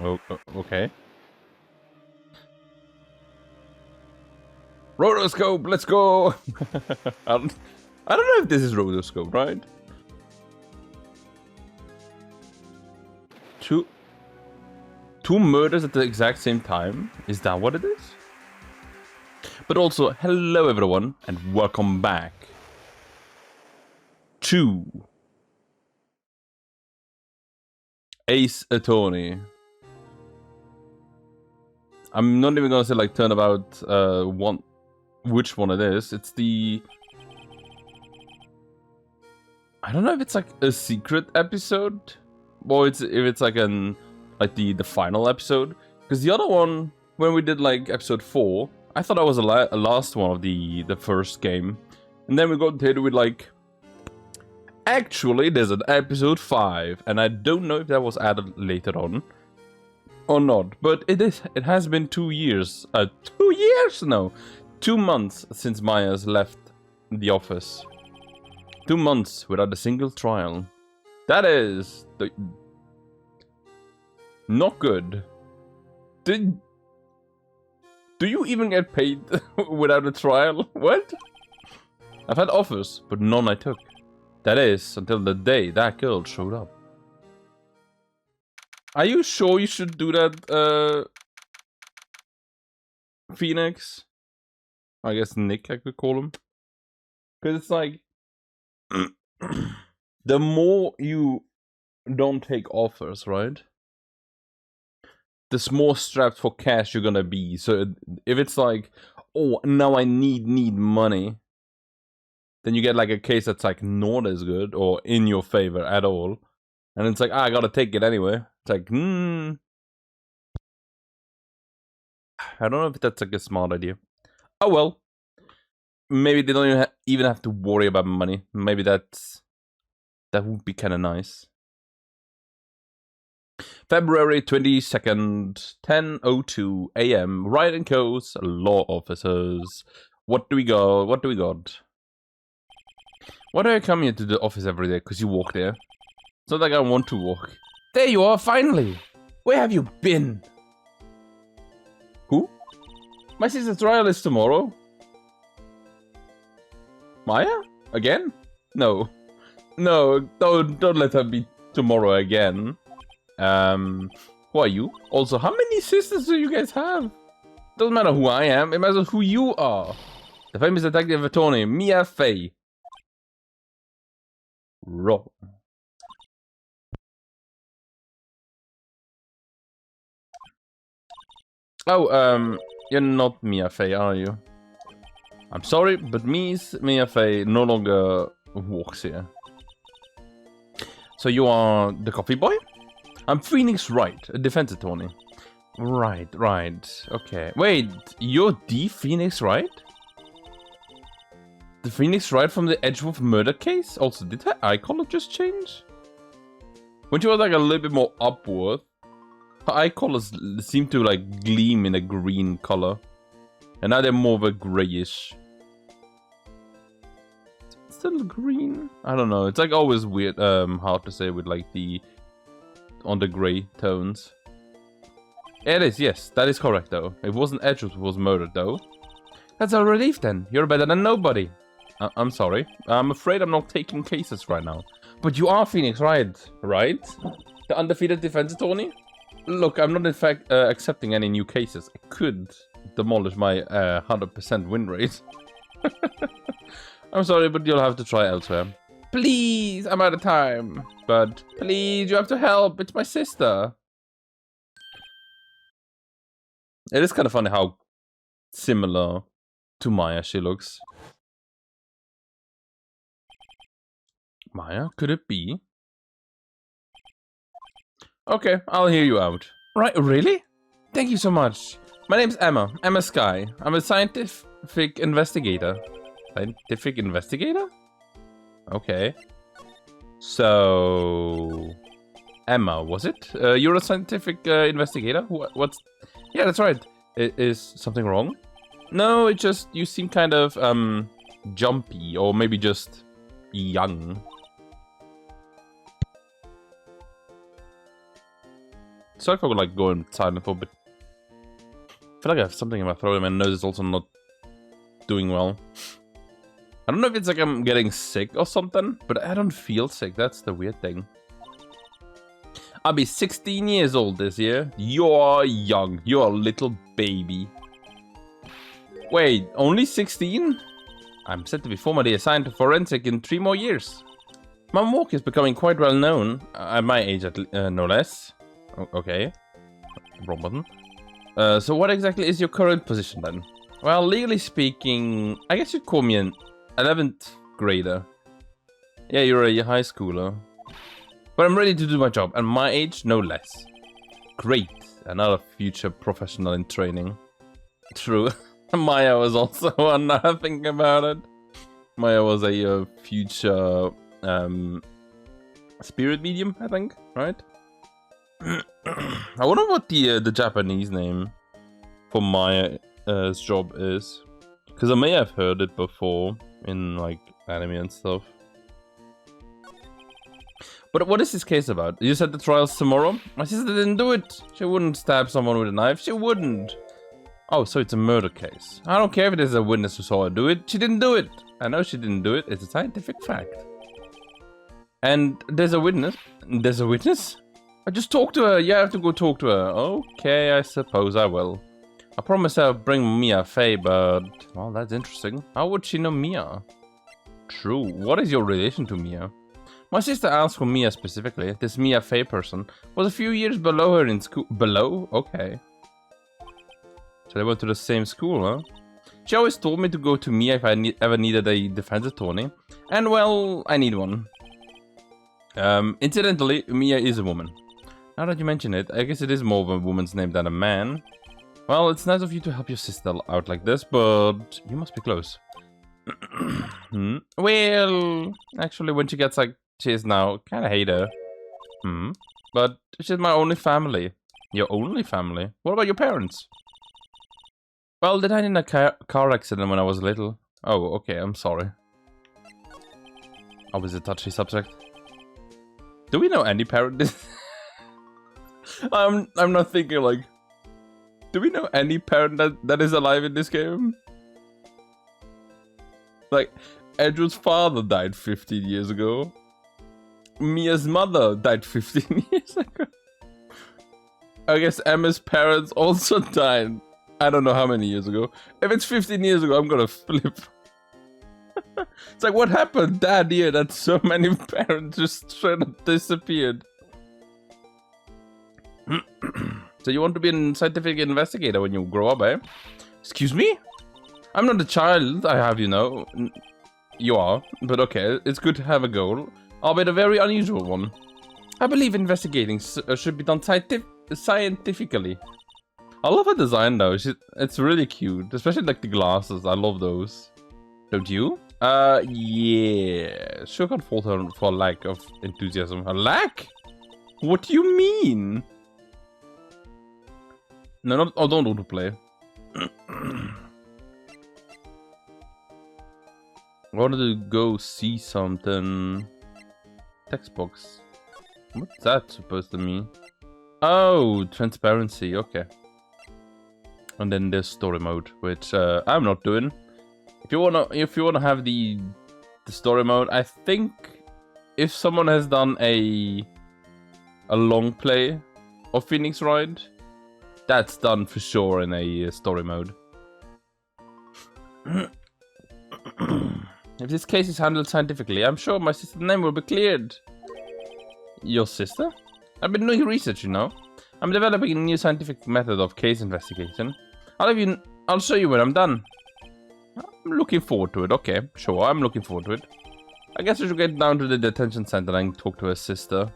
Oh, okay. Rotoscope, let's go! I don't know if this is rotoscope, right? Two murders at the exact same time? Is that what it is? But also, hello everyone, and welcome back to Ace Attorney. I'm not even gonna say like turnabout which one it is. It's the... I don't know if it's like a secret episode, or if it's like the final episode. Because the other one, when we did like episode 4, I thought that was a last one of the first game, and then we got hit with like, actually there's an episode 5, and I don't know if that was added later on or not. But it has been 2 years. 2 years? No, 2 months since Maya's left the office. 2 months without a single trial. That is not good. Do you even get paid without a trial? What? I've had offers, but none I took. That is, until the day that girl showed up. Are you sure you should do that, Pheonix? I guess Nick, I could call him. Because it's like... the more you don't take offers, right? The more strapped for cash you're gonna be. So if it's like, oh, now I need money, then you get like a case that's like not as good or in your favor at all, and it's like, I gotta take it anyway. It's like, I don't know if that's like a smart idea. Oh well, maybe they don't even have to worry about money. Maybe that would be kind of nice. February 22nd, 10:02 AM. Wright and Co's law officers. What do we got? What do we got? Why do I come here to the office every day? Because you walk there. It's not like I want to walk. There you are, finally! Where have you been? Who? My sister's trial is tomorrow. Maya? Again? No. No, don't let her be tomorrow again. Who are you? Also, how many sisters do you guys have? Doesn't matter who I am, it matters who you are. The famous detective attorney, Mia Fey. Roll. Oh, you're not Mia Fey, are you? I'm sorry, but Mia Fey no longer walks here. So you are the coffee boy? I'm Pheonix Wright, a defense attorney. Right. Okay. Wait, you're the Pheonix Wright? The Pheonix Wright from the Edgeworth murder case? Also, did her eye color just change? When she was like a little bit more upward, her eye colors seem to like gleam in a green color. And now they're more of a grayish. Still green? I don't know. It's like always weird, hard to say with like on the gray tones. It is, yes, that is correct though. It wasn't Edgeworth who was murdered though. That's a relief then. You're better than nobody. I'm sorry. I'm afraid I'm not taking cases right now. But you are Pheonix Wright, right? The undefeated defense attorney? Look, I'm not in fact accepting any new cases. I could demolish my 100% win rate. I'm sorry, but you'll have to try elsewhere. Please, I'm out of time. But please, you have to help. It's my sister. It is kind of funny how similar to Maya she looks. Maya, could it be? Okay, I'll hear you out. Right, really? Thank you so much. My name's Emma. Emma Sky. I'm a scientific investigator. Scientific investigator? Okay. So... Emma, was it? You're a scientific investigator? What's... Yeah, that's right. Is something wrong? No, it just... You seem kind of, jumpy. Or maybe just... young. Sorry for like going silent for a bit. I feel like I have something in my throat and my nose is also not doing well. I don't know if it's like I'm getting sick or something, but I don't feel sick. That's the weird thing. I'll be 16 years old this year. You're young. You're a little baby. Wait, only 16? I'm set to be formally assigned to forensic in 3 more years. My work is becoming quite well known, at my age no less. Okay. Wrong button. So what exactly is your current position then? Well, legally speaking, I guess you'd call me an 11th grader. Yeah, you're a high schooler. But I'm ready to do my job, and my age, no less. Great, another future professional in training. True. Maya was also one, now thinking about it. Maya was a future spirit medium, I think, right? I wonder what the Japanese name for Maya's job is. Because I may have heard it before in like anime and stuff. But what is this case about? You said the trial's tomorrow? My sister didn't do it. She wouldn't stab someone with a knife. She wouldn't. Oh, so it's a murder case. I don't care if there's a witness who saw her do it. She didn't do it. I know she didn't do it. It's a scientific fact. And there's a witness. There's a witness? I just talked to her. You have to go talk to her. Okay, I suppose I will. I promise I'll bring Mia Fey, but... Well, that's interesting. How would she know Mia? True. What is your relation to Mia? My sister asked for Mia specifically. This Mia Fey person was a few years below her in school. Below? Okay. So they went to the same school, huh? She always told me to go to Mia if I ever needed a defense attorney. And well, I need one. Incidentally, Mia is a woman. Now that you mention it, I guess it is more of a woman's name than a man. Well, it's nice of you to help your sister out like this, but you must be close. Well, actually, when she gets like she is now, kinda hate her. But she's my only family. Your only family? What about your parents? Well, they died in a car accident when I was little. Oh, okay, I'm sorry. Always a touchy subject. Do we know any parent? I'm not thinking like... Do we know any parent that is alive in this game? Like, Edward's father died 15 years ago. Mia's mother died 15 years ago. I guess Emma's parents also died. I don't know how many years ago. If it's 15 years ago, I'm gonna flip. It's like, what happened that year that so many parents just straight up disappeared? So you want to be a scientific investigator when you grow up, eh? Excuse me? I'm not a child, I have you know. You are, but okay, it's good to have a goal, albeit a very unusual one. I believe investigating should be done scientifically. I love her design though, it's really cute, especially like the glasses, I love those. Don't you? Yeah. Sure can't fault her for a lack of enthusiasm. A lack? What do you mean? No, not, oh, don't autoplay. I wanted to go see something. Text box. What's that supposed to mean? Oh, transparency, okay. And then there's story mode, which I'm not doing. If you wanna have the story mode, I think if someone has done a long play of Pheonix Wright, that's done for sure in a story mode. If this case is handled scientifically, I'm sure my sister's name will be cleared. Your sister? I've been doing research, you know. I'm developing a new scientific method of case investigation. I'll show you when I'm done. I'm looking forward to it. Okay, sure, I'm looking forward to it. I guess I should get down to the detention center and talk to her sister.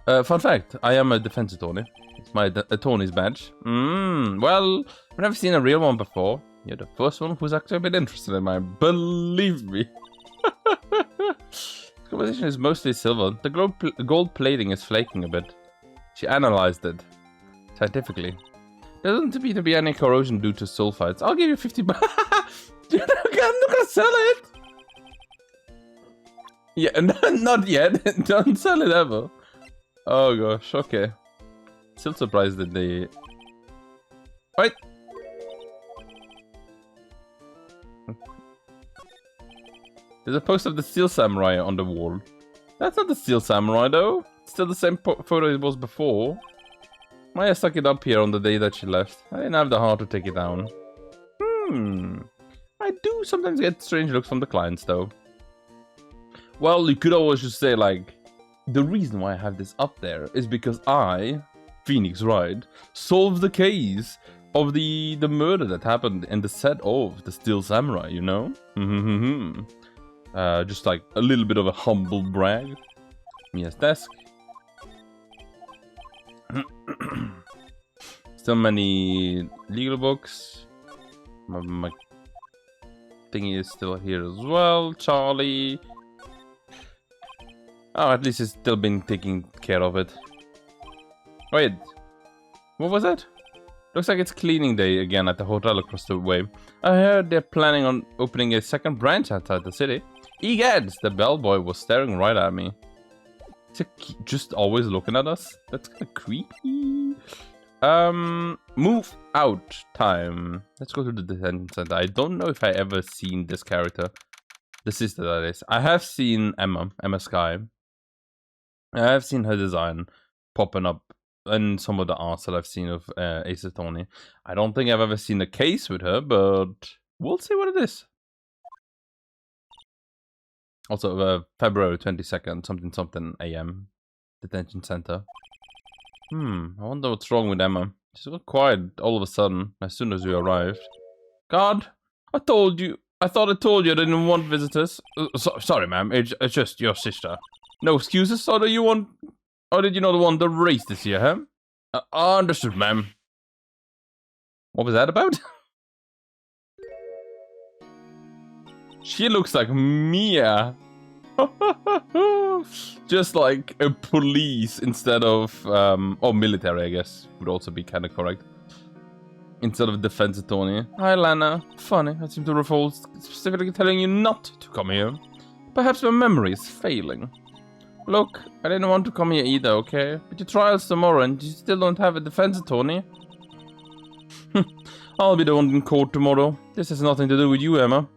Fun fact, I am a defense attorney. It's my attorney's badge. Well, I've never seen a real one before. You're the first one who's actually been interested in mine. Believe me. This conversation is mostly silver. The gold plating is flaking a bit. She analyzed it. Scientifically. There doesn't appear to be any corrosion due to sulfides. I'll give you 50 bucks. I'm not gonna sell it. Yeah, not yet. Don't sell it ever. Oh gosh, okay. Still surprised that they... Wait! There's a poster of the Steel Samurai on the wall. That's not the Steel Samurai though. It's still the same photo it was before. Maya stuck it up here on the day that she left. I didn't have the heart to take it down. I do sometimes get strange looks from the clients though. Well, you could always just say like, the reason why I have this up there is because I, Pheonix Wright, solved the case of the murder that happened in the set of the Steel Samurai, you know? Just like a little bit of a humble brag. Mia's desk. Still many legal books. My thingy is still here as well. Charlie. Oh, at least it's still been taking care of it. Wait. What was that? Looks like it's cleaning day again at the hotel across the way. I heard they're planning on opening a second branch outside the city. Egads! The bellboy was staring right at me. Is he just always looking at us? That's kind of creepy. Move out time. Let's go to the detention center. I don't know if I ever seen this character. The sister, that is. I have seen Emma Sky. I have seen her design popping up in some of the arts that I've seen of Ace Attorney. I don't think I've ever seen a case with her, but we'll see what it is. Also, February 22nd, something AM. Detention center. I wonder what's wrong with Emma. She got quiet all of a sudden, as soon as we arrived. God, I thought I told you I didn't want visitors. Sorry, ma'am, it's just your sister. No excuses, or did you not want the race this year, huh? Understood, ma'am. What was that about? She looks like Mia. Just like a police instead of, or military, I guess, would also be kind of correct. Instead of defense attorney. Hi, Lana. Funny, I seem to recall specifically telling you not to come here. Perhaps my memory is failing. Look, I didn't want to come here either, okay? But your trial's tomorrow and you still don't have a defense attorney. I'll be the one in court tomorrow. This has nothing to do with you, Emma.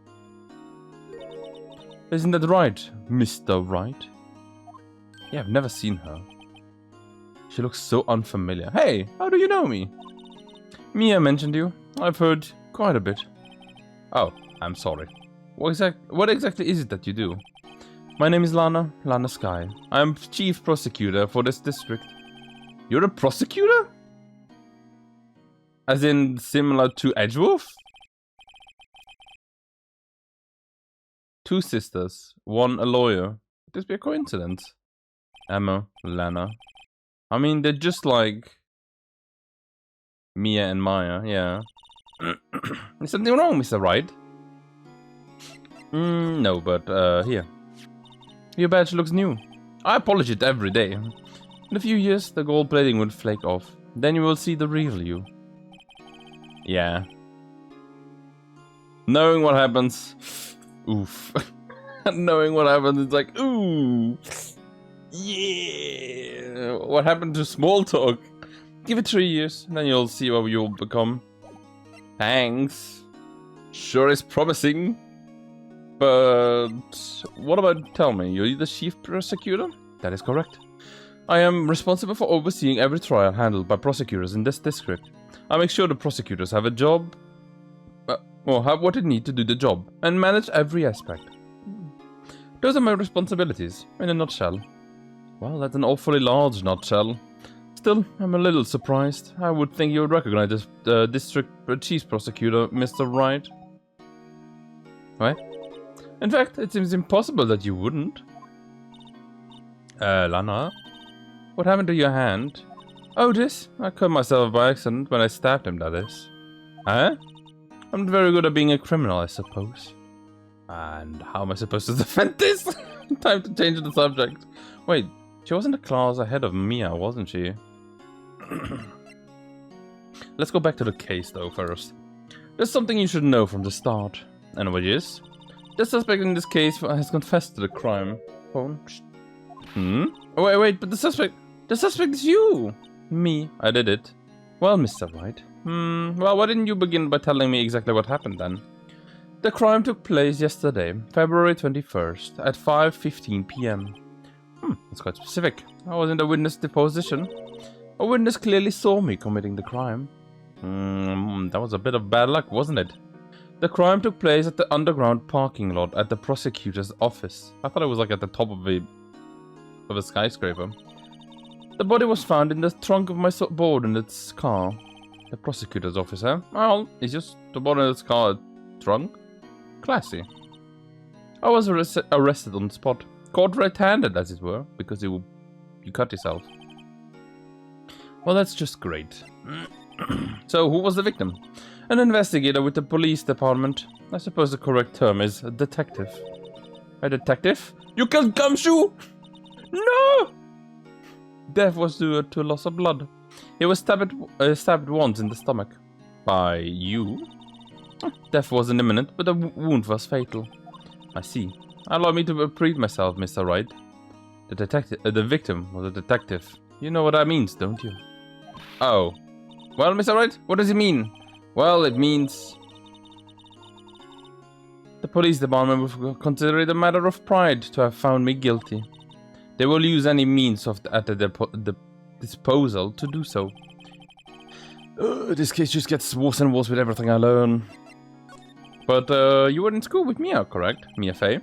Isn't that right, Mr. Wright? Yeah, I've never seen her. She looks so unfamiliar. Hey, how do you know me? Mia mentioned you. I've heard quite a bit. Oh, I'm sorry. What exactly is it that you do? My name is Lana Sky. I'm chief prosecutor for this district. You're a prosecutor? As in similar to Edgewolf? Two sisters, one a lawyer. Could this be a coincidence? Emma, Lana. I mean, they're just like Mia and Maya, yeah. Is something wrong, Mr. Wright? No, but here. Your badge looks new. I polish it every day. In a few years, the gold plating will flake off. Then you will see the real you. Yeah. Knowing what happens... Oof. Knowing what happens, it's like, ooh. Yeah. What happened to small talk? Give it 3 years, and then you'll see what you'll become. Thanks. Sure is promising. But what about, tell me, you're the chief prosecutor? That is correct. I am responsible for overseeing every trial handled by prosecutors in this district. I make sure the prosecutors have a job, or have what they need to do the job, and manage every aspect. Those are my responsibilities, in a nutshell. Well, that's an awfully large nutshell. Still, I'm a little surprised. I would think you would recognize this district chief prosecutor, Mr. Wright. What? In fact, it seems impossible that you wouldn't. Lana? What happened to your hand? Oh, this? I cut myself by accident when I stabbed him, that is. Huh? I'm very good at being a criminal, I suppose. And how am I supposed to defend this? Time to change the subject. Wait, she wasn't a class ahead of Mia, wasn't she? Let's go back to the case, though, first. There's something you should know from the start. And what is? The suspect in this case has confessed to the crime. Oh, wait, but the suspect is you! Me, I did it. Well, Mr. Wright. Well, why didn't you begin by telling me exactly what happened then? The crime took place yesterday, February 21st, at 5:15 p.m. That's quite specific. I was in the witness deposition. A witness clearly saw me committing the crime. That was a bit of bad luck, wasn't it? The crime took place at the underground parking lot at the prosecutor's office. I thought it was like at the top of a skyscraper. The body was found in the trunk of my subordinate's car. The prosecutor's office, huh? Well, it's just the subordinate's car trunk. Classy. I was arrested on the spot. Caught red-handed, as it were, because you cut yourself. Well, that's just great. So, who was the victim? An investigator with the police department. I suppose the correct term is a detective. A detective? You killed Gumshoe! No! Death was due to loss of blood. He was stabbed once in the stomach. By you? Death wasn't imminent, but the wound was fatal. I see. Allow me to repeat myself, Mr. Wright. The victim was a detective. You know what that means, don't you? Oh. Well, Mr. Wright, what does it mean? Well, it means... The police department will consider it a matter of pride to have found me guilty. They will use any means at the disposal to do so. This case just gets worse and worse with everything I learn. But you were in school with Mia, correct? Mia Fey?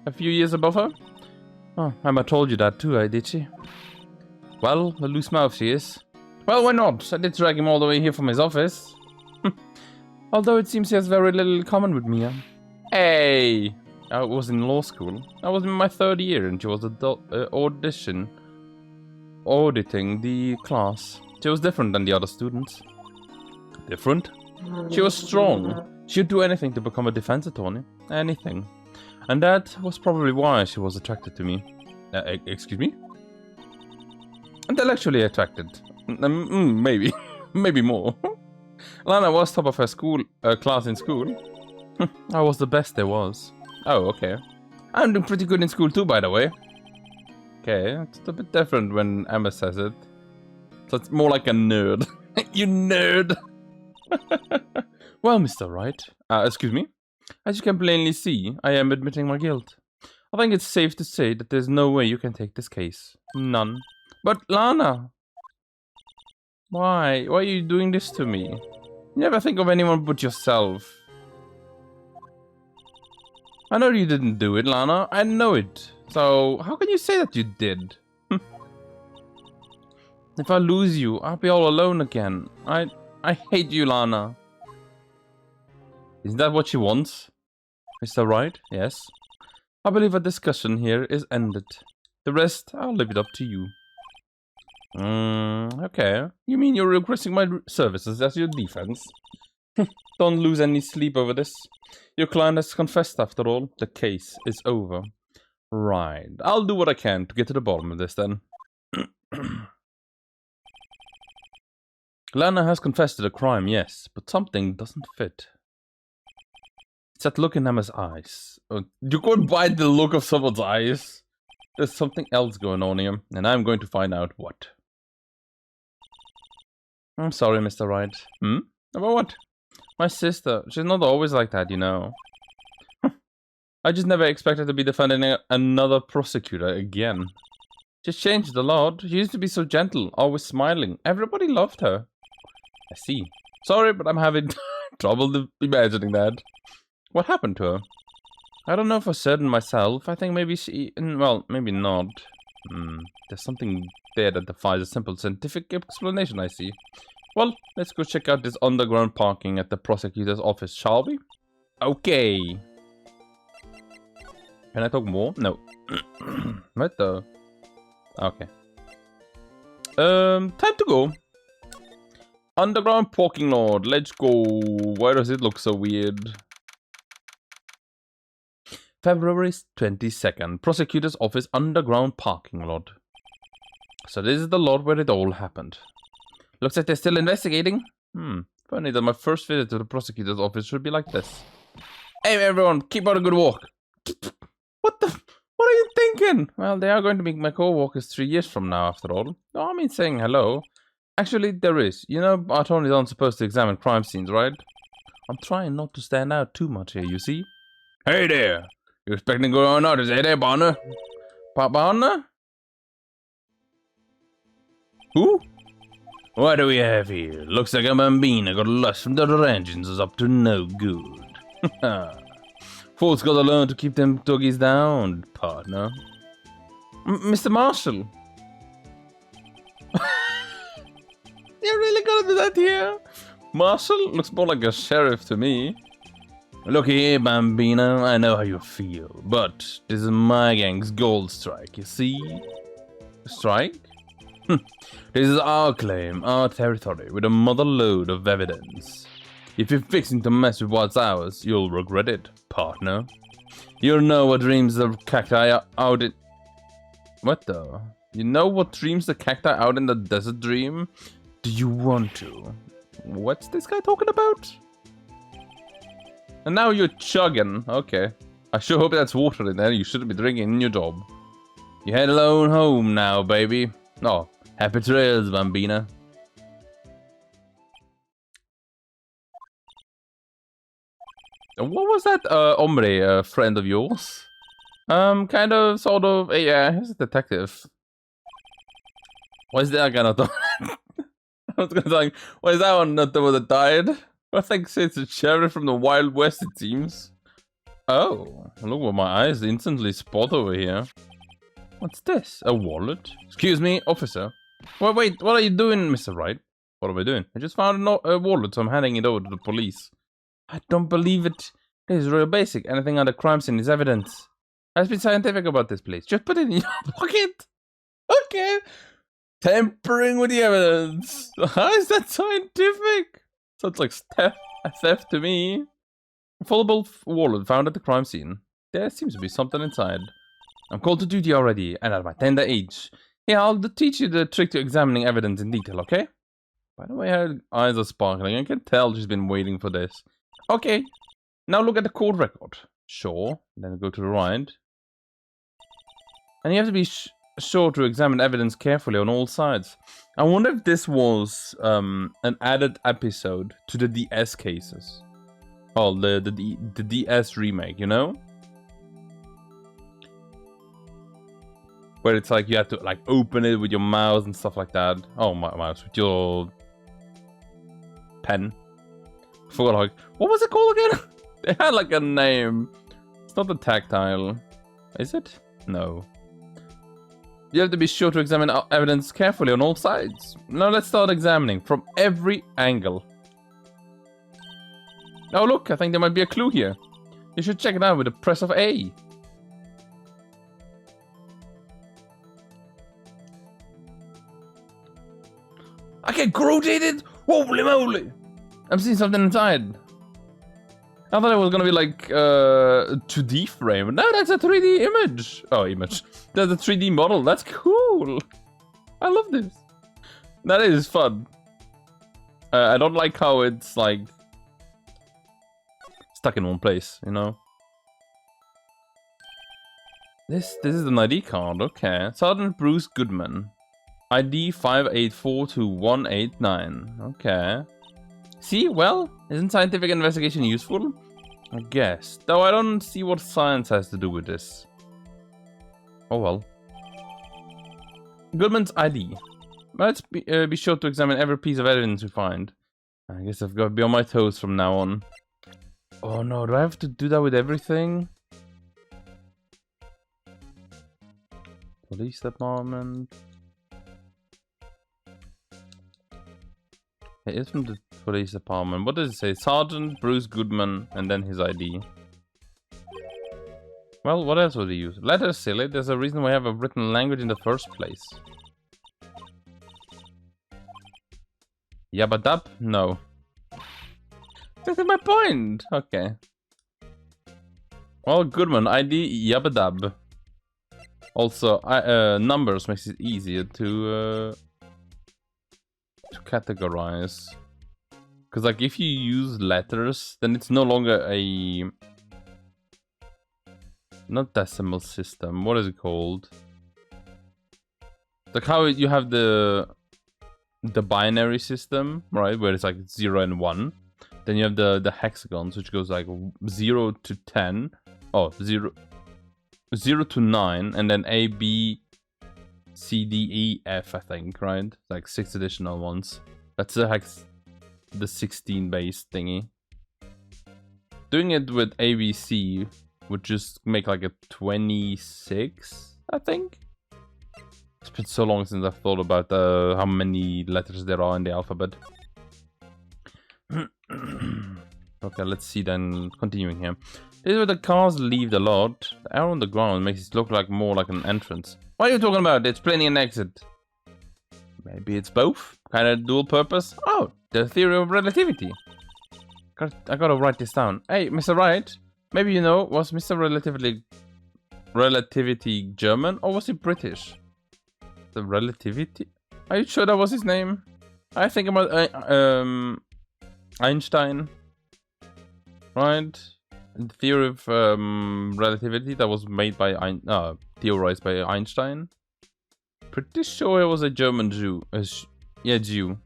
A few years above her? Oh, Emma told you that too, did she? Well, a loose mouth she is. Well, why not? I did drag him all the way here from his office. Although it seems he has very little in common with Mia. Hey! I was in law school. I was in my 3rd year and she was auditing the class. She was different than the other students. Different? She was strong. She'd do anything to become a defense attorney. Anything. And that was probably why she was attracted to me. Excuse me? Intellectually attracted. Maybe. Maybe more. Lana was top of her class in school. I was the best there was. Oh, okay. I'm doing pretty good in school too, by the way. Okay, it's a bit different when Emma says it. So it's more like a nerd. You nerd! Well, Mr. Wright. Excuse me? As you can plainly see, I am admitting my guilt. I think it's safe to say that there's no way you can take this case. None. But Lana! Why? Why are you doing this to me? You never think of anyone but yourself. I know you didn't do it, Lana. I know it. So, how can you say that you did? If I lose you, I'll be all alone again. I hate you, Lana. Isn't that what she wants? Mr. Wright? Yes. I believe our discussion here is ended. The rest, I'll leave it up to you. Okay. You mean you're requesting my services as your defense? Don't lose any sleep over this. Your client has confessed after all. The case is over. Right. I'll do what I can to get to the bottom of this then. Lana has confessed to the crime, yes, but something doesn't fit. It's that look in Emma's eyes. You couldn't buy the look of someone's eyes. There's something else going on here, and I'm going to find out what. I'm sorry, Mr. Wright. About what? My sister, she's not always like that, you know. I just never expected to be defending another prosecutor again. She's changed a lot. She used to be so gentle, always smiling. Everybody loved her. I see. Sorry, but I'm having trouble imagining that. What happened to her? I don't know for certain myself. I think maybe she... Well, maybe not. There's something there that defies a simple scientific explanation, I see. Well, let's go check out this underground parking at the prosecutor's office, shall we? Okay. Can I talk more? No. What the? Okay. Time to go. Underground parking lot. Let's go. Why does it look so weird? February 22nd. Prosecutor's office underground parking lot. So this is the lot where it all happened. Looks like they're still investigating. Funny that my first visit to the prosecutor's office should be like this. Hey everyone, keep on a good walk. What are you thinking? Well, they are going to be my co-workers 3 years from now after all. No, I mean saying hello. Actually, there is. You know, attorneys aren't supposed to examine crime scenes, right? I'm trying not to stand out too much here, you see? Hey there! You expecting to go on notice, hey there, partner? Partner? Who? What do we have here? Looks like a bambina got lost from the other engines is up to no good. Folks gotta learn to keep them doggies down, partner. Mr. Marshall. You're really gonna do that here? Marshall looks more like a sheriff to me. Look here, Bambino, I know how you feel, but this is my gang's gold strike, you see? Strike? This is our claim, our territory, with a mother load of evidence. If you're fixing to mess with what's ours, you'll regret it, partner. You know what dreams the cacti out in... What the? You know what dreams the cacti out in the desert dream? Do you want to? What's this guy talking about? And now you're chugging. Okay. I sure hope that's water in there. You shouldn't be drinking in your job. You head alone home now, baby. Oh, happy trails, Bambina. What was that, hombre, friend of yours? Kind of, sort of, yeah, he's a detective. Why is that guy not the I was gonna say, why is that one not the one that died? I think it's a sheriff from the Wild West, it seems. Oh, look what my eyes instantly spot over here. What's this? A wallet? Excuse me, officer. Wait, what are you doing, Mr. Wright? What am I doing? I just found a wallet, so I'm handing it over to the police. I don't believe it. This is real basic. Anything on the crime scene is evidence. Let's be scientific about this, please. Just put it in your pocket. Okay. Tampering with the evidence. How is that scientific? Sounds like theft to me. A foldable wallet found at the crime scene. There seems to be something inside. I'm called to duty already, and at my tender age. Yeah, I'll teach you the trick to examining evidence in detail, okay? By the way, her eyes are sparkling. I can tell she's been waiting for this. Okay. Now look at the court record. Sure. Then go to the right. And you have to be sure to examine evidence carefully on all sides. I wonder if this was an added episode to the DS cases. Oh, the DS remake, you know? Where it's like you have to like open it with your mouse and stuff like that. Oh, my mouse with your pen. I forgot, like, what was it called again? It had like a name. It's not the tactile. Is it? No. You have to be sure to examine evidence carefully on all sides. Now let's start examining from every angle. Oh look, I think there might be a clue here. You should check it out with the press of A. I get rotated! Holy moly! I'm seeing something inside. I thought it was gonna be like 2D frame. No, that's a 3D image. Oh, image. That's a 3D model. That's cool. I love this. That is fun. I don't like how it's like stuck in one place, you know. This is an ID card. Okay, Sergeant Bruce Goodman, ID 5842189. Okay. See, well, isn't scientific investigation useful? I guess. Though I don't see what science has to do with this. Oh well. Goodman's ID. Let's be sure to examine every piece of evidence we find. I guess I've got to be on my toes from now on. Oh no, do I have to do that with everything? Police department. It is from the police department. What does it say? Sergeant Bruce Goodman and then his ID. Well, what else would he use? Letters, silly. There's a reason we have a written language in the first place. Yabba dub? No. That's my point. Okay. Well, Goodman, ID Yabba dub. Also, numbers makes it easier to categorize. Because like if you use letters, then it's no longer a not decimal system. What is it called? Like how you have the the binary system, right? Where it's like 0 and 1. Then you have the hexagons, which goes like 0 to 10. Oh, 0 to 9. And then A, B, C, D, E, F, I think, right? Like 6 additional ones. That's the 16 base thingy. Doing it with ABC would just make like a 26, I think. It's been so long since I've thought about how many letters there are in the alphabet. Okay, let's see then, continuing here. This is where the cars leave the lot. The arrow on the ground makes it look like more like an entrance. What are you talking about? It's plainly an exit. Maybe it's both? Kind of dual purpose? Oh, the theory of relativity. I gotta write this down. Hey, Mr. Wright, maybe you know, was Mr. Relativity German or was he British? The Relativity? Are you sure that was his name? I think about Einstein, right? The theory of relativity that was made by theorized by Einstein. Pretty sure it was a German Jew. Yeah, Jew.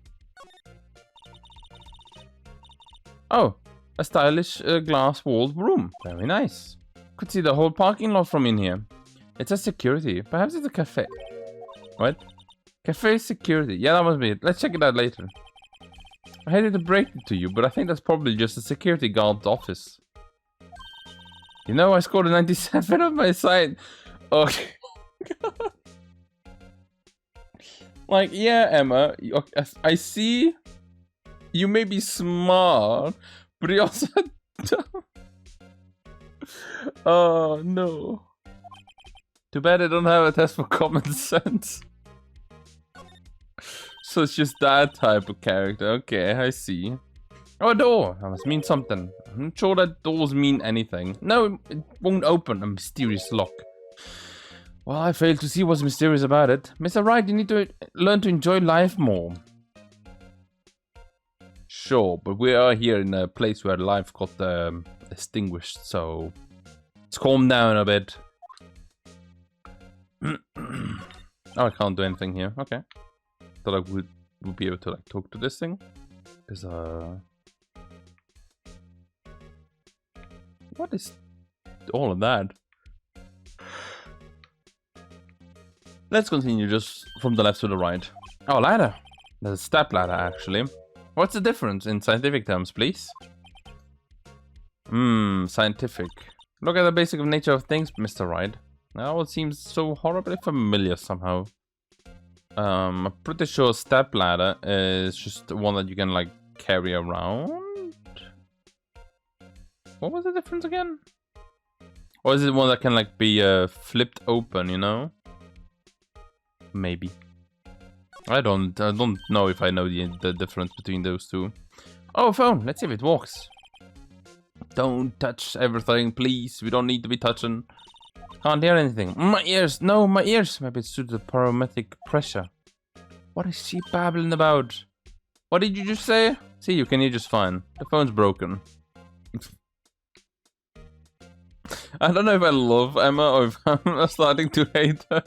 Oh, a stylish glass-walled room. Very nice. Could see the whole parking lot from in here. It says security. Perhaps it's a cafe. What? Cafe security. Yeah, that must be it. Let's check it out later. I hated to break it to you, but I think that's probably just a security guard's office. You know, I scored a 97 on my side. Okay. Like, yeah, Emma, I see you may be smart, but you also dumb. Oh, no. Too bad I don't have a test for common sense. So it's just that type of character. Okay, I see. Oh, a door. That must mean something. I'm not sure that doors mean anything. No, it won't open. A mysterious lock. Well, I failed to see what's mysterious about it. Mr. Wright, you need to learn to enjoy life more. Sure, but we are here in a place where life got extinguished, so let's calm down a bit. Oh, I can't do anything here. Okay. Thought I would be able to like talk to this thing. Because what is all of that? Let's continue just from the left to the right. Oh, ladder. There's a step ladder, actually. What's the difference in scientific terms, please? Scientific. Look at the basic nature of things, Mr. Wright. Now it seems so horribly familiar somehow. I'm pretty sure step ladder is just one that you can like carry around. What was the difference again? Or is it one that can like be flipped open, you know? Maybe. I don't know if I know the difference between those two. Oh, a phone. Let's see if it works. Don't touch everything, please. We don't need to be touching. Can't hear anything. My ears. No, my ears. Maybe it's due to the barometric pressure. What is she babbling about? What did you just say? See, you can hear just fine. The phone's broken. I don't know if I love Emma or if I'm starting to hate her.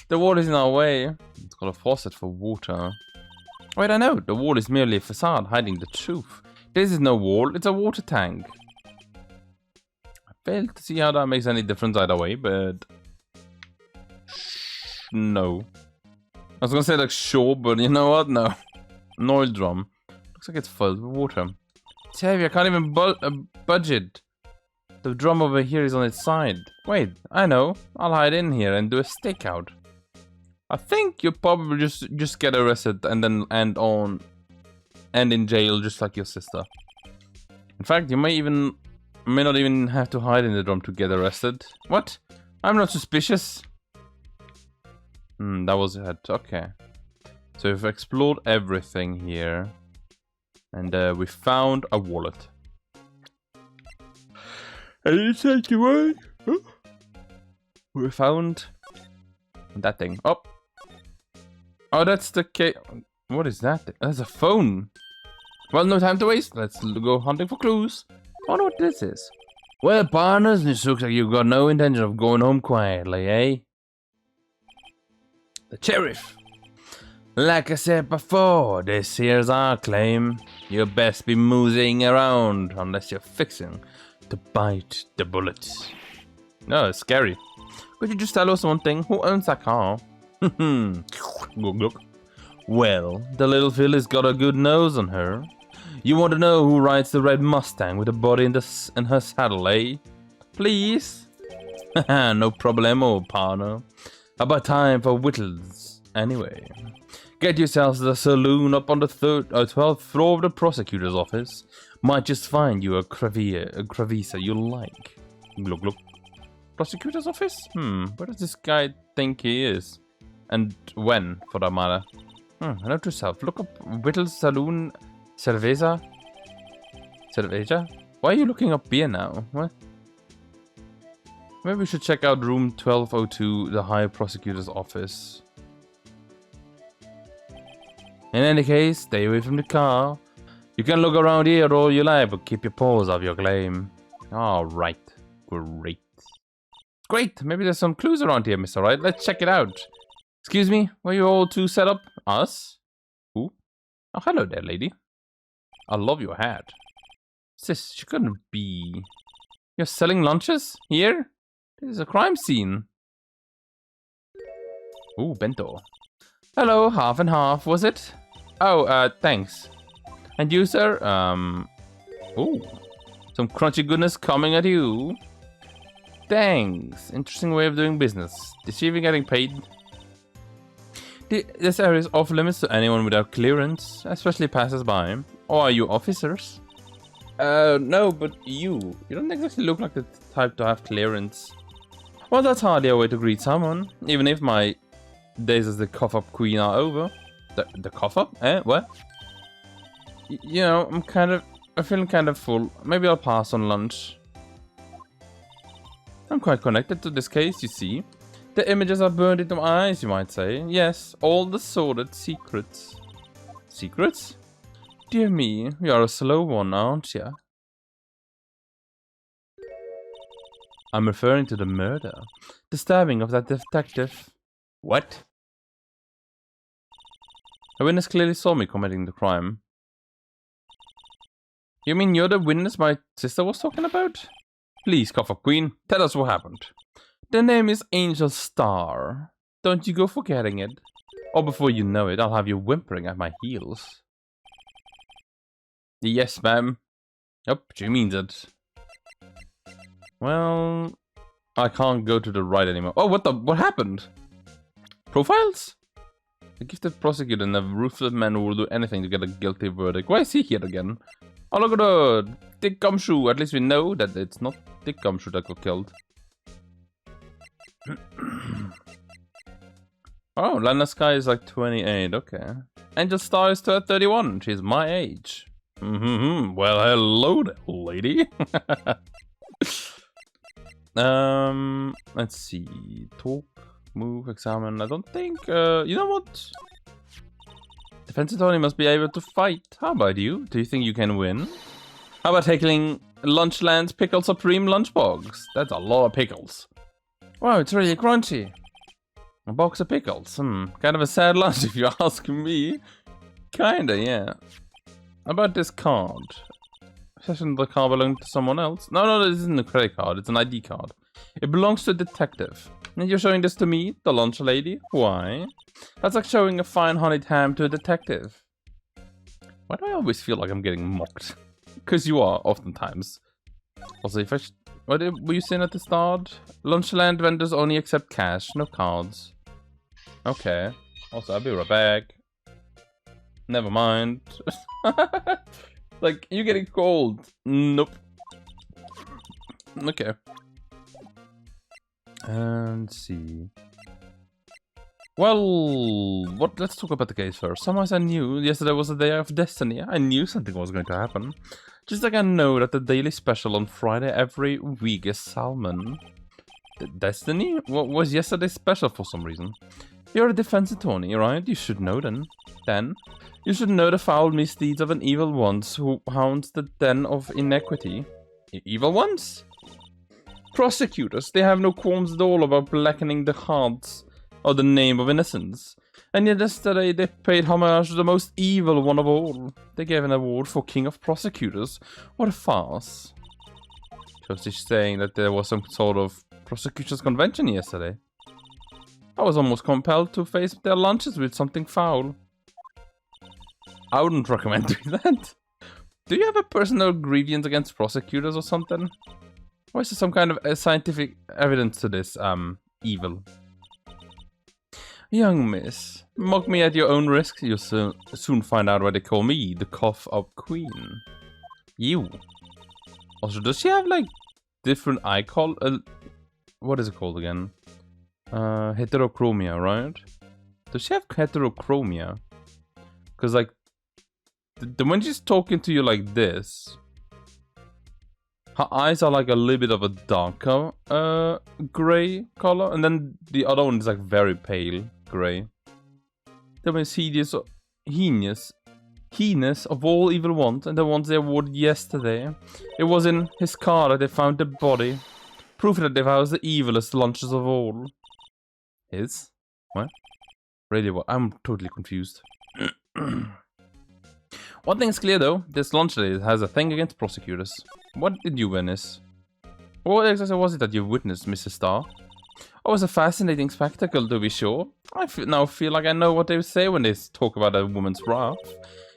The wall is in our way. It's got a faucet for water. Wait, I know. The wall is merely a facade hiding the truth. This is no wall. It's a water tank. I fail to see how that makes any difference either way, but... no. I was gonna say like sure, but you know what? No. An oil drum. Looks like it's filled with water. It's heavy. I can't even budge it. The drum over here is on its side. Wait, I know. I'll hide in here and do a stakeout. I think you'll probably just get arrested and then end in jail just like your sister. In fact, you may not even have to hide in the drum to get arrested. What? I'm not suspicious. That was it. Okay. So we've explored everything here. And we found a wallet. And it's like what? Huh? We found that thing. Oh. Oh, that's the case. What is that? That's a phone. Well, no time to waste. Let's go hunting for clues. I wonder what this is. Well, partners, this looks like you've got no intention of going home quietly, eh? The sheriff. Like I said before, this here's our claim. You best be moosing around unless you're fixing to bite the bullet. No, it's scary. Could you just tell us one thing? Who owns that car? Look. Well, the little filly's got a good nose on her. You want to know who rides the red Mustang with a body in her saddle, eh? Please? No problemo, partner. About time for whittles, anyway. Get yourselves to the saloon up on the 12th floor of the prosecutor's office. Might just find you a crevice you'll like. Look. Prosecutor's office? Where does this guy think he is? And when, for that matter? Note to yourself. Look up Whittle's Saloon Cerveza? Cerveza? Why are you looking up beer now? What? Maybe we should check out room 1202, the High Prosecutor's office. In any case, stay away from the car. You can look around here all you like, but keep your paws off your claim. Alright. Great! Maybe there's some clues around here, Mr. Wright. Let's check it out. Excuse me, were you all two set up? Us? Who? Oh, hello there, lady. I love your hat. Sis, she couldn't be... You're selling lunches? Here? This is a crime scene. Ooh, bento. Hello, half and half, was it? Oh, thanks. And you, sir? Ooh. Some crunchy goodness coming at you. Thanks. Interesting way of doing business. Is she even getting paid? This area is off limits to anyone without clearance, especially passers-by. Or are you officers? No, but you don't exactly look like the type to have clearance. Well, that's hardly a way to greet someone, even if my days as the cough-up queen are over. The cough-up? What? You know, I'm feeling kind of full. Maybe I'll pass on lunch. I'm quite connected to this case, you see. The images are burned into my eyes, you might say. Yes, all the sordid secrets. Secrets? Dear me, you're a slow one, aren't you? I'm referring to the murder. The stabbing of that detective. What? A witness clearly saw me committing the crime. You mean you're the witness my sister was talking about? Please, Cough-Up Queen, tell us what happened. The name is Angel Star. Don't you go forgetting it. Or before you know it, I'll have you whimpering at my heels. Yes, ma'am. Yep, she means it. Well, I can't go to the right anymore. Oh, what happened? Profiles? The gifted prosecutor and a ruthless man who will do anything to get a guilty verdict. Why is he here again? Oh, look at the Dick Gumshoe. At least we know that it's not Dick Gumshoe that got killed. Oh, Lana Sky is like 28. Okay. Angel Star is 31. She's my age. Well, hello there, lady. Let's see. Talk, move, examine. I don't think. You know what? Defense attorney must be able to fight. How about you? Do you think you can win? How about tackling Lunchland's Pickle Supreme Lunchbox? That's a lot of pickles. Wow, it's really crunchy. A box of pickles. Kind of a sad lunch if you ask me. Kinda, yeah. How about this card? Doesn't the card belong to someone else? No, this isn't a credit card. It's an ID card. It belongs to a detective. And you're showing this to me, the lunch lady? Why? That's like showing a fine honeyed ham to a detective. Why do I always feel like I'm getting mocked? Because you are, oftentimes. Also, if I what were you saying at the start? Lunchland vendors only accept cash, no cards. Okay. Also, I'll be right back. Never mind. Like, you're getting cold. Nope. Okay. And see. Well, let's talk about the case first. Somehow I knew yesterday was the day of destiny. I knew something was going to happen. Just like I know that the daily special on Friday every week is salmon. Destiny? What was yesterday's special for some reason? You're a defense attorney, right? You should know then. You should know the foul misdeeds of an evil ones who hounds the den of inequity. Evil ones? Prosecutors, they have no qualms at all about blackening the hearts of the name of innocence. And yet yesterday they paid homage to the most evil one of all. They gave an award for King of Prosecutors. What a farce. Just saying that there was some sort of prosecutors convention yesterday. I was almost compelled to face their lunches with something foul. I wouldn't recommend doing that. Do you have a personal grievance against prosecutors or something? Or is there some kind of scientific evidence to this, evil? Young miss, mock me at your own risk. You'll soon find out why they call me the cough up queen. You. Also, does she have, like, different eye color? What is it called again? Heterochromia, right? Does she have heterochromia? Because, like, when she's talking to you like this, her eyes are like a little bit of a darker gray color, and then the other one is like very pale gray. The most heinous of all evil ones, and the ones they awarded yesterday. It was in his car that they found the body. Proof that they was the evilest lunches of all. His? What? Really what? I'm totally confused. One thing's clear though, this lunch lady has a thing against prosecutors. What did you witness? What exactly was it that you witnessed, Mrs. Starr? Oh, it was a fascinating spectacle, to be sure. I now feel like I know what they say when they talk about a woman's wrath.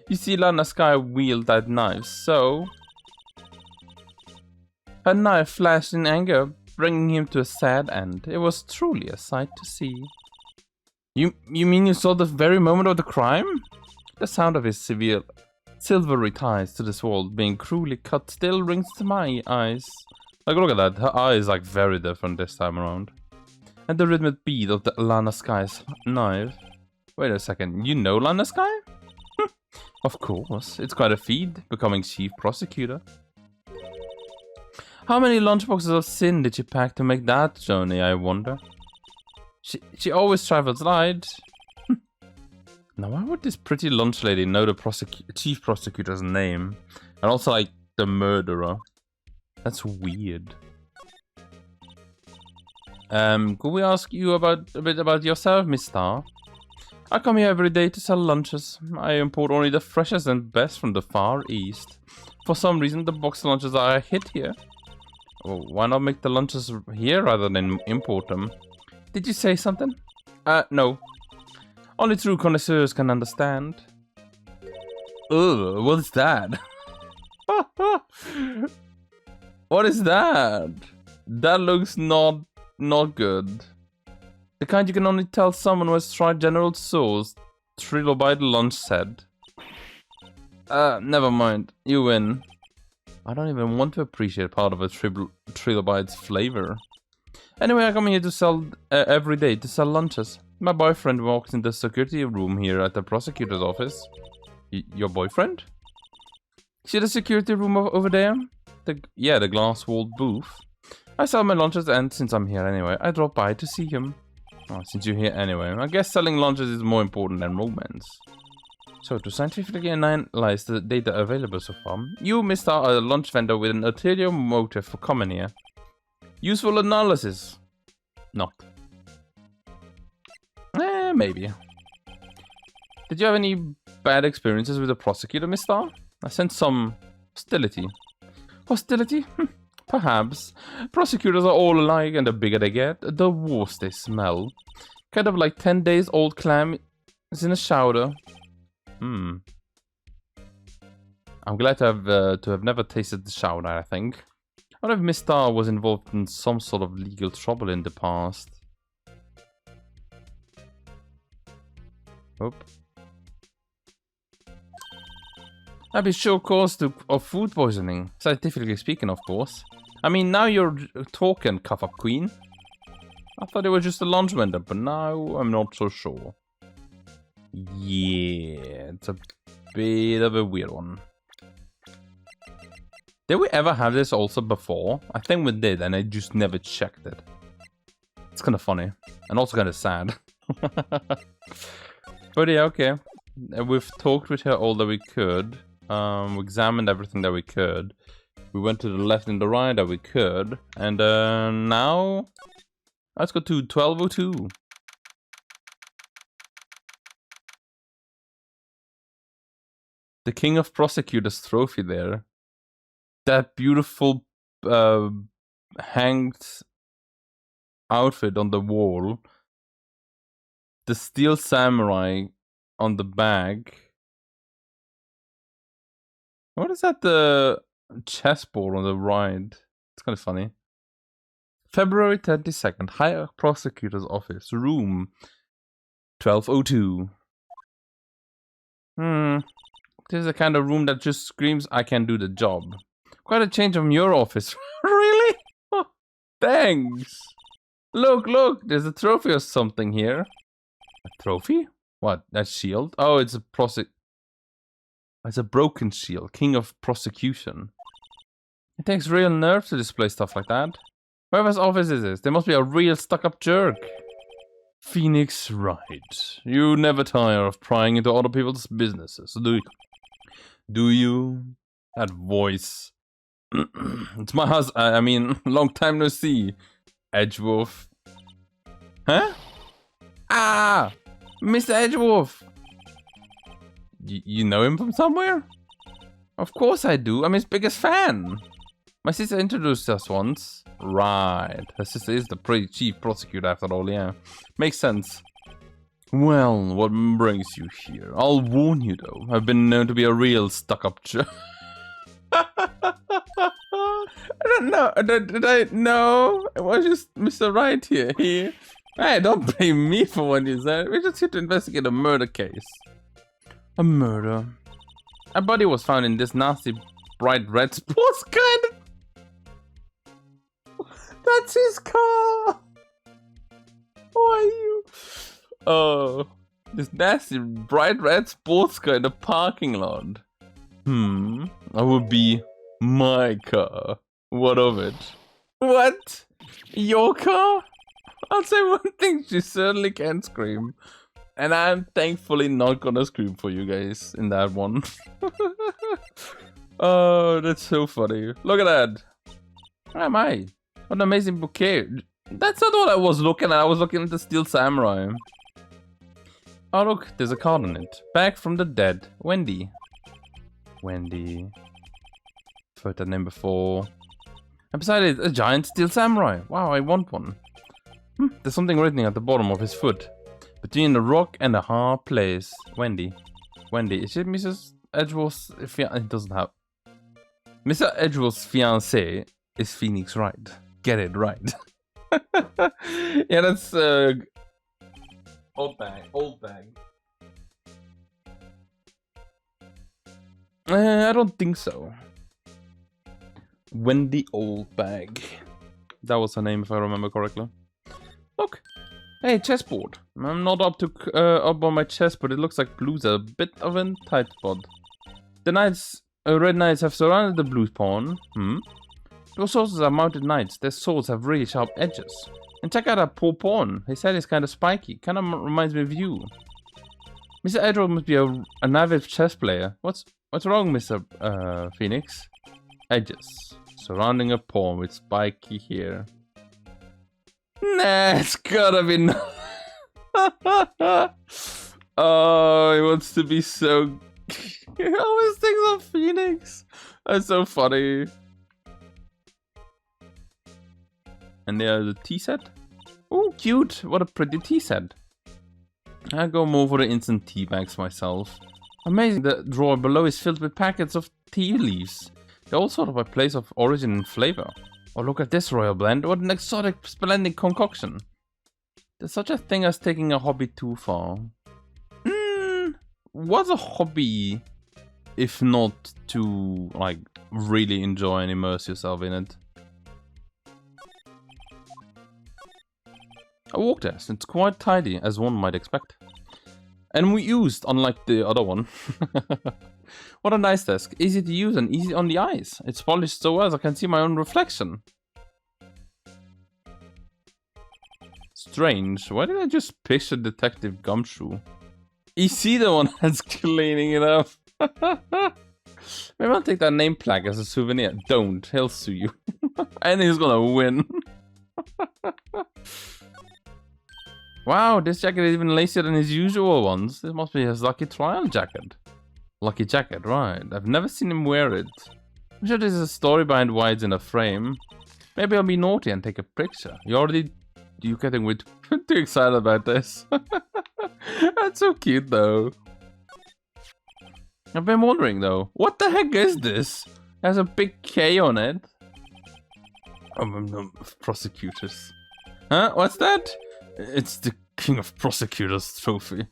You see Lana Sky wield that knife, so... Her knife flashed in anger, bringing him to a sad end. It was truly a sight to see. You mean you saw the very moment of the crime? The sound of his silvery ties to this world being cruelly cut still rings to my eyes. Like, look at that. Her eye is like very different this time around. And the rhythmic beat of the Lana Sky's knife. Wait a second, you know Lana Sky? Of course, it's quite a feat, becoming chief prosecutor. How many lunchboxes of sin did she pack to make that journey, I wonder? She always travels light. Now, why would this pretty lunch lady know the chief prosecutor's name? And also, like, the murderer. That's weird. Could we ask you a bit about yourself, Miss Starr? I come here every day to sell lunches. I import only the freshest and best from the Far East. For some reason, the box lunches are a hit here. Oh, why not make the lunches here rather than import them? Did you say something? No. Only true connoisseurs can understand. Ugh, what is that? What is that? That looks not good. The kind you can only tell someone who has tried General Tso's, Trilogy lunch said. Never mind. You win. I don't even want to appreciate part of a Trilobyte's flavor. Anyway, I come here to sell every day to sell lunches. My boyfriend walks in the security room here at the prosecutor's office. Your boyfriend? See the security room over there? The glass-walled booth. I sell my lunches, and since I'm here anyway, I drop by to see him. Oh, since you're here anyway, I guess selling lunches is more important than romance. So, to scientifically analyze the data available so far, you, Mr. are a lunch vendor with an ulterior motive for coming here. Useful analysis. Not. Maybe. Did you have any bad experiences with the prosecutor, Mr.? I sense some hostility. Hostility? Perhaps. Prosecutors are all alike, and the bigger they get, the worse they smell. Kind of like 10 days old clam is in a chowder. I'm glad to have never tasted the chowder, I think. I wonder if Miss Starr was involved in some sort of legal trouble in the past. Oh. That'd be sure cause of food poisoning. Scientifically speaking, of course. I mean, now you're talking, Cuff Up Queen. I thought it was just a lunch vendor, but now I'm not so sure. Yeah, it's a bit of a weird one. Did we ever have this also before? I think we did, and I just never checked it. It's kind of funny, and also kind of sad. But yeah, okay. We've talked with her all that we could. We examined everything that we could. We went to the left and the right that we could. And now... Let's go to 1202. The King of Prosecutors trophy there. That beautiful hanged outfit on the wall. The steel samurai on the bag. What is that? The chessboard on the right. It's kind of funny. February 22nd, High Prosecutor's Office, room 1202. This is the kind of room that just screams, I can do the job. Quite a change from your office. Really? Oh, thanks. Look, there's a trophy or something here. A trophy? What, that shield? Oh, it's a It's a broken shield, King of Prosecution. It takes real nerve to display stuff like that. Whoever's office is this? There must be a real stuck-up jerk. Pheonix Wright. You never tire of prying into other people's businesses, do you? Do you? That voice. It's my husband. I mean, long time no see. Edgewolf. Huh? Ah! Mr. Edgewolf! You know him from somewhere? Of course I do. I'm his biggest fan. My sister introduced us once. Right. Her sister is the pretty chief prosecutor after all, yeah. Makes sense. Well, what brings you here? I'll warn you though. I've been known to be a real stuck-up jerk. I don't know. Did I know? It was just Mr. Wright here. Hey, don't blame me for what you said. We're just here to investigate a murder case. A murder. A body was found in this nasty bright red sports car. That's his car. Who are you? Oh, this nasty bright red sports car in the parking lot. That would be my car. What of it? What? Your car? I'll say one thing, she certainly can scream. And I'm thankfully not gonna scream for you guys in that one. Oh, that's so funny. Look at that. Where am I? What an amazing bouquet. That's not what I was looking at. I was looking at the Steel Samurai. Oh, look. There's a card on it. Back from the dead. Wendy. Wendy. I've heard that name before. And beside it, a giant Steel Samurai. Wow, I want one. There's something written at the bottom of his foot. Between the rock and a hard place. Wendy. Wendy. Is it Mrs. Edgewolf's fiancé? It doesn't have. Mr. Edgewolf's fiancé is Pheonix Wright. Get it right. Yeah, that's old bag. Old bag. I don't think so. Wendy Oldbag. That was her name, if I remember correctly. Look. Hey, chessboard. I'm not up on my chess, but it looks like blue's a bit of a tight spot. The knights, red knights have surrounded the blue pawn. Those swords are mounted knights. Their swords have really sharp edges. And check out that poor pawn. His head is kind of spiky. Kind of reminds me of you. Mr. Edward must be an avid chess player. What's wrong, Mr. Pheonix? Edges. Surrounding a pawn with spiky hair. Nah, it's gotta be no. Oh, he wants to be so. He always thinks of Pheonix. That's so funny. And there's a tea set. Oh, cute. What a pretty tea set. I'll go more for the instant tea bags myself. Amazing. The drawer below is filled with packets of tea leaves. They're all sort of by place of origin and flavor. Oh, look at this royal blend. What an exotic, splendid concoction. There's such a thing as taking a hobby too far. What's a hobby if not to, like, really enjoy and immerse yourself in it? A walk desk. It's quite tidy, as one might expect. And we used, unlike the other one. What a nice desk. Easy to use and easy on the eyes. It's polished so well I can see my own reflection. Strange. Why did I just picture Detective Gumshoe? Is he the one that's cleaning it up? Maybe I'll take that name plaque as a souvenir. Don't. He'll sue you. And he's gonna win. Wow, this jacket is even lacier than his usual ones. This must be his lucky trial jacket. Lucky jacket, right. I've never seen him wear it. I'm sure there's a story behind why it's in a frame. Maybe I'll be naughty and take a picture. You getting too excited about this? That's so cute though. I've been wondering though, what the heck is this? It has a big K on it. Prosecutors. Huh? What's that? It's the King of Prosecutors trophy.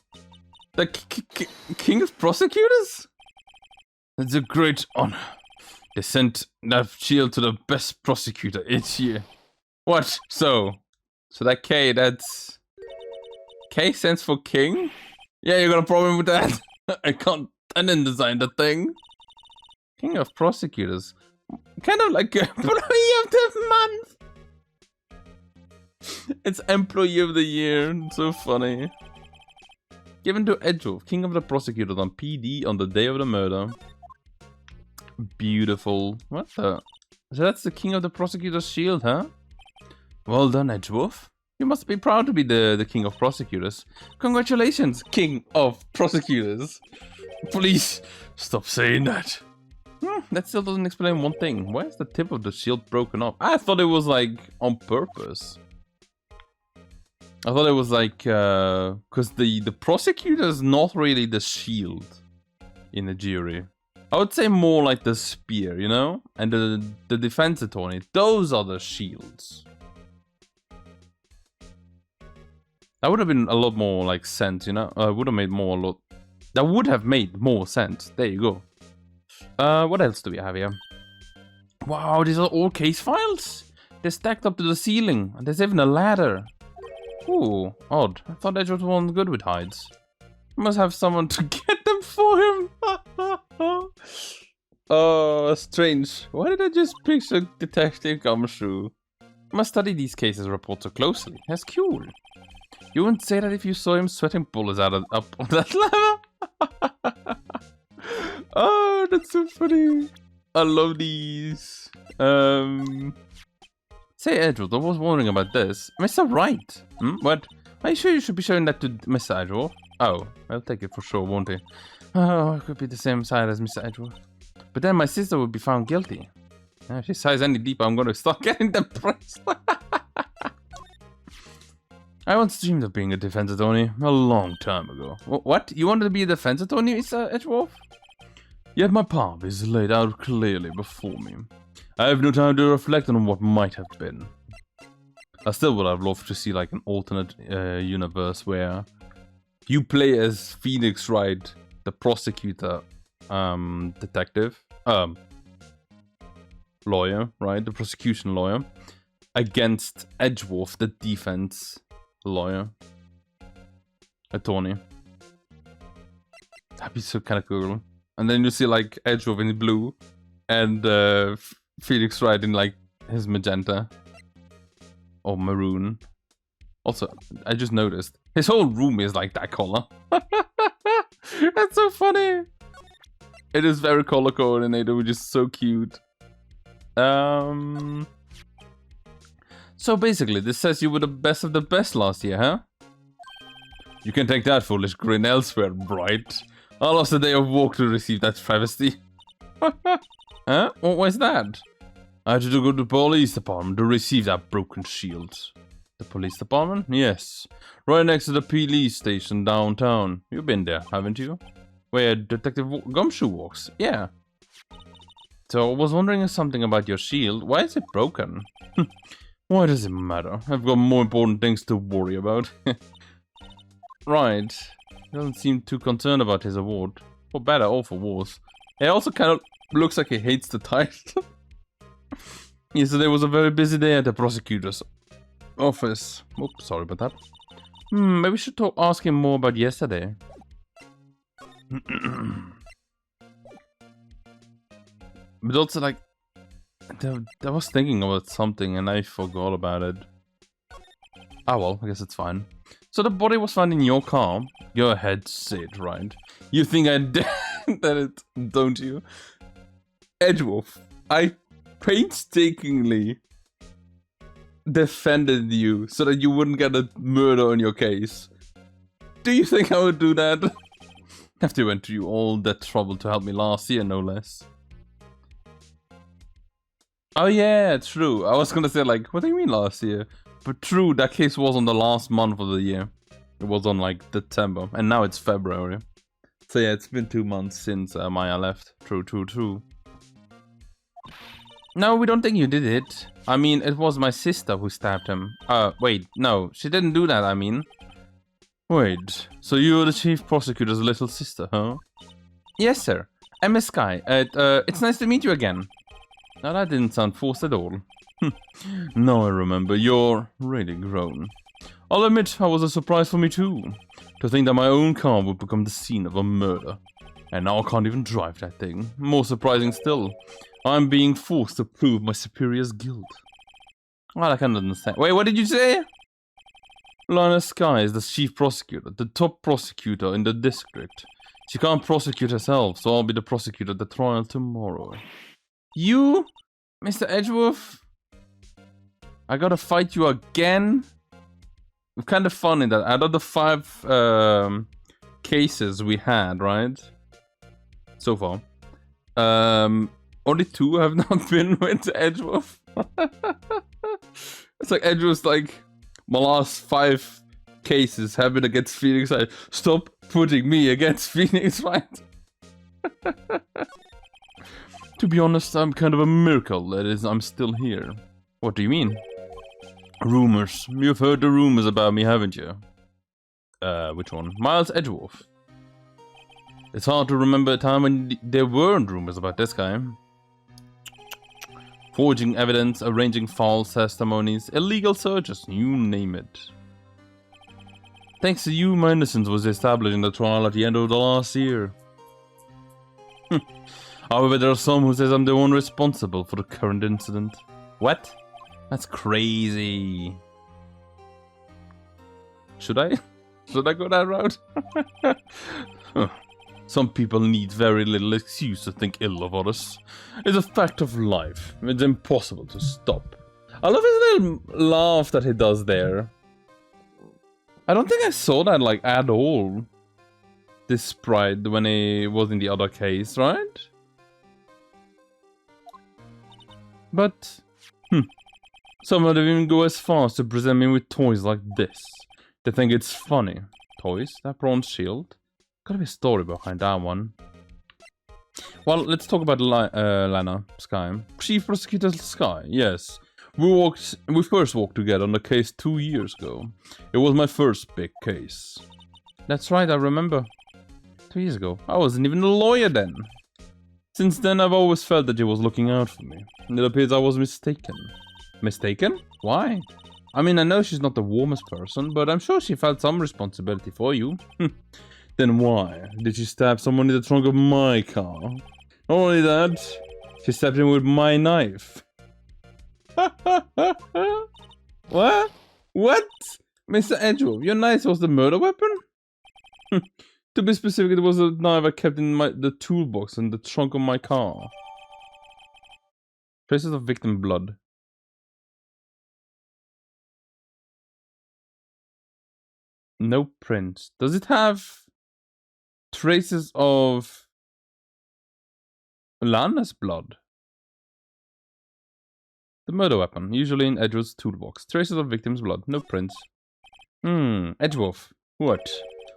The King of Prosecutors? It's a great honor. They sent that shield to the best prosecutor each year. What? So that K, that's... K stands for king? Yeah, you got a problem with that? I didn't design the thing. King of Prosecutors. Kind of like Employee of the Month. It's Employee of the Year. It's so funny. Given to Edgewolf, King of the Prosecutors on PD on the day of the murder. Beautiful. What the? So that's the King of the Prosecutors shield, huh? Well done, Edgewolf. You must be proud to be the King of Prosecutors. Congratulations, King of Prosecutors. Please, stop saying that. That still doesn't explain one thing. Why is the tip of the shield broken off? I thought it was like on purpose. I thought it was like, because the prosecutor is not really the shield in the jury. I would say more like the spear, you know? And the defense attorney, those are the shields. That would have been a lot more like sense, you know? That would have made more sense. There you go. What else do we have here? Wow, these are all case files? They're stacked up to the ceiling. And there's even a ladder. Ooh, odd. I thought Edge was one good with hides. I must have someone to get them for him. Oh, strange. Why did I just picture Detective Gumshoe? I must study these cases reports so closely. That's cool. You wouldn't say that if you saw him sweating bullets up on that ladder? Oh, that's so funny. I love these. Say, Edgeworth, I was wondering about this. Mr. Wright? What? Are you sure you should be showing that to Mr. Edgeworth? Oh, I'll take it for sure, won't he? Oh, it could be the same side as Mr. Edgeworth. But then my sister would be found guilty. If she sighs any deeper, I'm going to start getting depressed. I once dreamed of being a defense attorney a long time ago. What? You wanted to be a defense attorney, Mr. Edgeworth? Yet my path is laid out clearly before me. I have no time to reflect on what might have been. I still would have loved to see like an alternate universe where you play as Pheonix Wright, the prosecutor, detective, lawyer, right? The prosecution lawyer, against Edgeworth, the defense lawyer, attorney. That'd be so kind of cool. And then you see like Edgeworth in blue, and Pheonix Wright in like his magenta or maroon. Also, I just noticed his whole room is like that color. That's so funny. It is very color coordinated, which is so cute. So basically, this says you were the best of the best last year, huh? You can take that foolish grin elsewhere, Bright. I lost a day of work to receive that travesty. Huh? What was that? I had to go to the police department to receive that broken shield. The police department? Yes. Right next to the police station downtown. You've been there, haven't you? Where Detective Gumshoe walks? Yeah. So I was wondering something about your shield. Why is it broken? Why does it matter? I've got more important things to worry about. Right. He doesn't seem too concerned about his award. For better or for worse. It also kind of looks like he hates the title. Yesterday was a very busy day at the prosecutor's office. Oops, sorry about that. Maybe we should ask him more about yesterday. But also, like, I was thinking about something and I forgot about it. Ah, well, I guess it's fine. So the body was found in your car. Go ahead, say it, right? You think I did it, don't you? Edgeworth, I painstakingly defended you so that you wouldn't get a murder on your case. Do you think I would do that? After you went through all that trouble to help me last year, no less. Oh yeah, true. I was gonna say like, what do you mean last year? But true, that case was on the last month of the year. It was on like December, and now it's February. So yeah, it's been 2 months since Maya left. True. No, we don't think you did it. I mean, it was my sister who stabbed him. Wait, no, she didn't do that, I mean. Wait, so you're the chief prosecutor's little sister, huh? Yes, sir. I'm Sky. It's nice to meet you again. Now that didn't sound forced at all. Now I remember, you're really grown. I'll admit, I was a surprise for me too. To think that my own car would become the scene of a murder. And now I can't even drive that thing. More surprising still, I'm being forced to prove my superior's guilt. Well, I can't understand. Wait, what did you say? Lana Sky is the chief prosecutor, the top prosecutor in the district. She can't prosecute herself, so I'll be the prosecutor at the trial tomorrow. You, Mr. Edgeworth? I gotta fight you again? It's kind of funny that out of the 5 cases we had, right? So far. Only 2 have not been with Edgeworth. It's like Edgeworth's like, my last 5 cases have been against Pheonix Wright. Stop putting me against Pheonix Wright. To be honest, I'm kind of a miracle that is I'm still here. What do you mean? Rumors. You've heard the rumors about me, haven't you? Which one? Miles Edgeworth. It's hard to remember a time when there weren't rumors about this guy. Forging evidence, arranging false testimonies, illegal searches, you name it. Thanks to you, my innocence was established in the trial at the end of the last year. However, there are some who say I'm the one responsible for the current incident. What? That's crazy. Should I? Should I go that route? Some people need very little excuse to think ill of others. It's a fact of life. It's impossible to stop. I love his little laugh that he does there. I don't think I saw that like at all. This sprite when he was in the other case, right? But, some of them even go as far as to present me with toys like this. They think it's funny. Toys? That bronze shield? Gotta be a story behind that one. Well, let's talk about Lana Sky. Chief Prosecutor Sky, yes. We first walked together on the case 2 years ago. It was my first big case. That's right, I remember. 2 years ago. I wasn't even a lawyer then. Since then, I've always felt that she was looking out for me. And it appears I was mistaken. Mistaken? Why? I mean, I know she's not the warmest person, but I'm sure she felt some responsibility for you. Then why did she stab someone in the trunk of my car? Not only that, she stabbed him with my knife. What? What? Mr. Edgeworth, your knife was the murder weapon? To be specific, it was a knife I kept in the toolbox in the trunk of my car. Traces of victim blood. No prints. Does it have traces of Lana's blood? The murder weapon, usually in Edgeworth's toolbox. Traces of victim's blood. No prints. Edgeworth. What?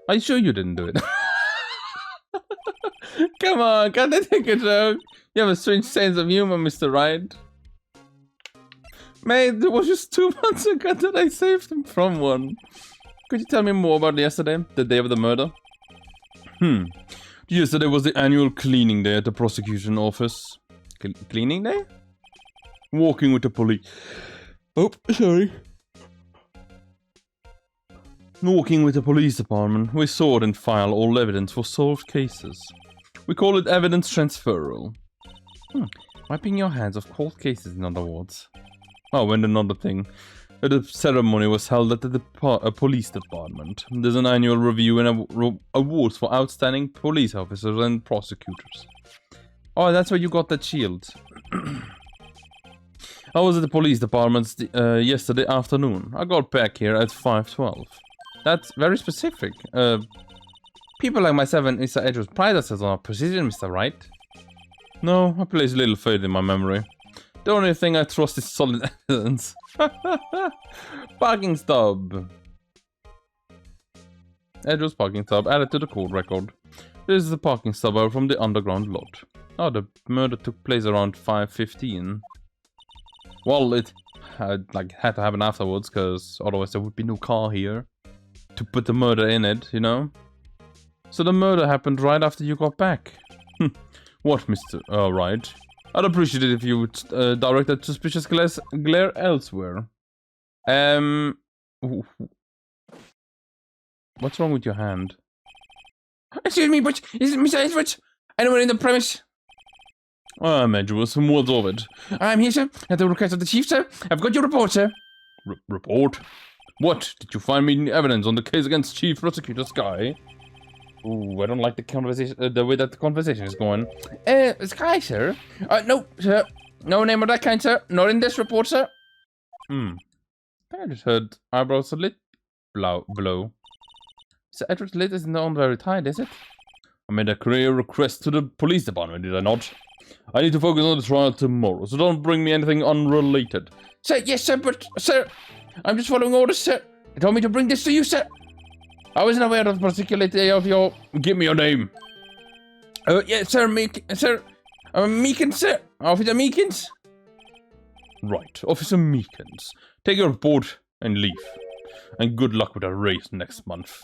Are you sure you didn't do it? Come on, can't I take a joke? You have a strange sense of humor, Mr. Wright. Mate, it was just 2 months ago that I saved him from one. Could you tell me more about yesterday, the day of the murder? Yesterday was the annual cleaning day at the prosecution office. Cleaning day? Walking with the police. Oh, sorry. Walking with the police department, we sort and file all evidence for solved cases. We call it evidence transferal. Wiping your hands of cold cases, in other words. Oh, and another thing. The ceremony was held at the police department. There's an annual review and awards for outstanding police officers and prosecutors. Oh, that's where you got that shield. I was at the police department yesterday afternoon. I got back here at 5:12. That's very specific. People like myself and Mr. Edgeworth pride ourselves on our precision, Mr. Wright. No, I place little faith in my memory. The only thing I trust is solid evidence. Parking stub. Edgeworth's parking stub added to the court record. This is the parking stub from the underground lot. Oh, the murder took place around 5:15. Well, it had to happen afterwards, because otherwise there would be no car here to put the murder in it, you know? So the murder happened right after you got back. What, Mr. Wright? I'd appreciate it if you would direct that suspicious glare elsewhere. What's wrong with your hand? Excuse me, but is it Mr. Edgeworth? Anyone in the premise? Edgeworth, what's of it? I'm here, sir, at the request of the chief, sir. I've got your report, sir. Report? What? Did you find me any evidence on the case against Chief Prosecutor Sky? Ooh, I don't like the conversation, the way that the conversation is going. Sky, sir? No, sir. No name of that kind, sir. Not in this report, sir. I just heard eyebrows a lit blow. So Edward's lit isn't on very tight, is it? I made a career request to the police department, did I not? I need to focus on the trial tomorrow, so don't bring me anything unrelated. Sir, yes, sir, but, sir, I'm just following orders, sir. They told me to bring this to you, sir. I wasn't aware of the particular day of your... Give me your name. Yes, sir, Meekins, sir. Officer Meekins. Right, Officer Meekins. Take your report and leave. And good luck with a race next month.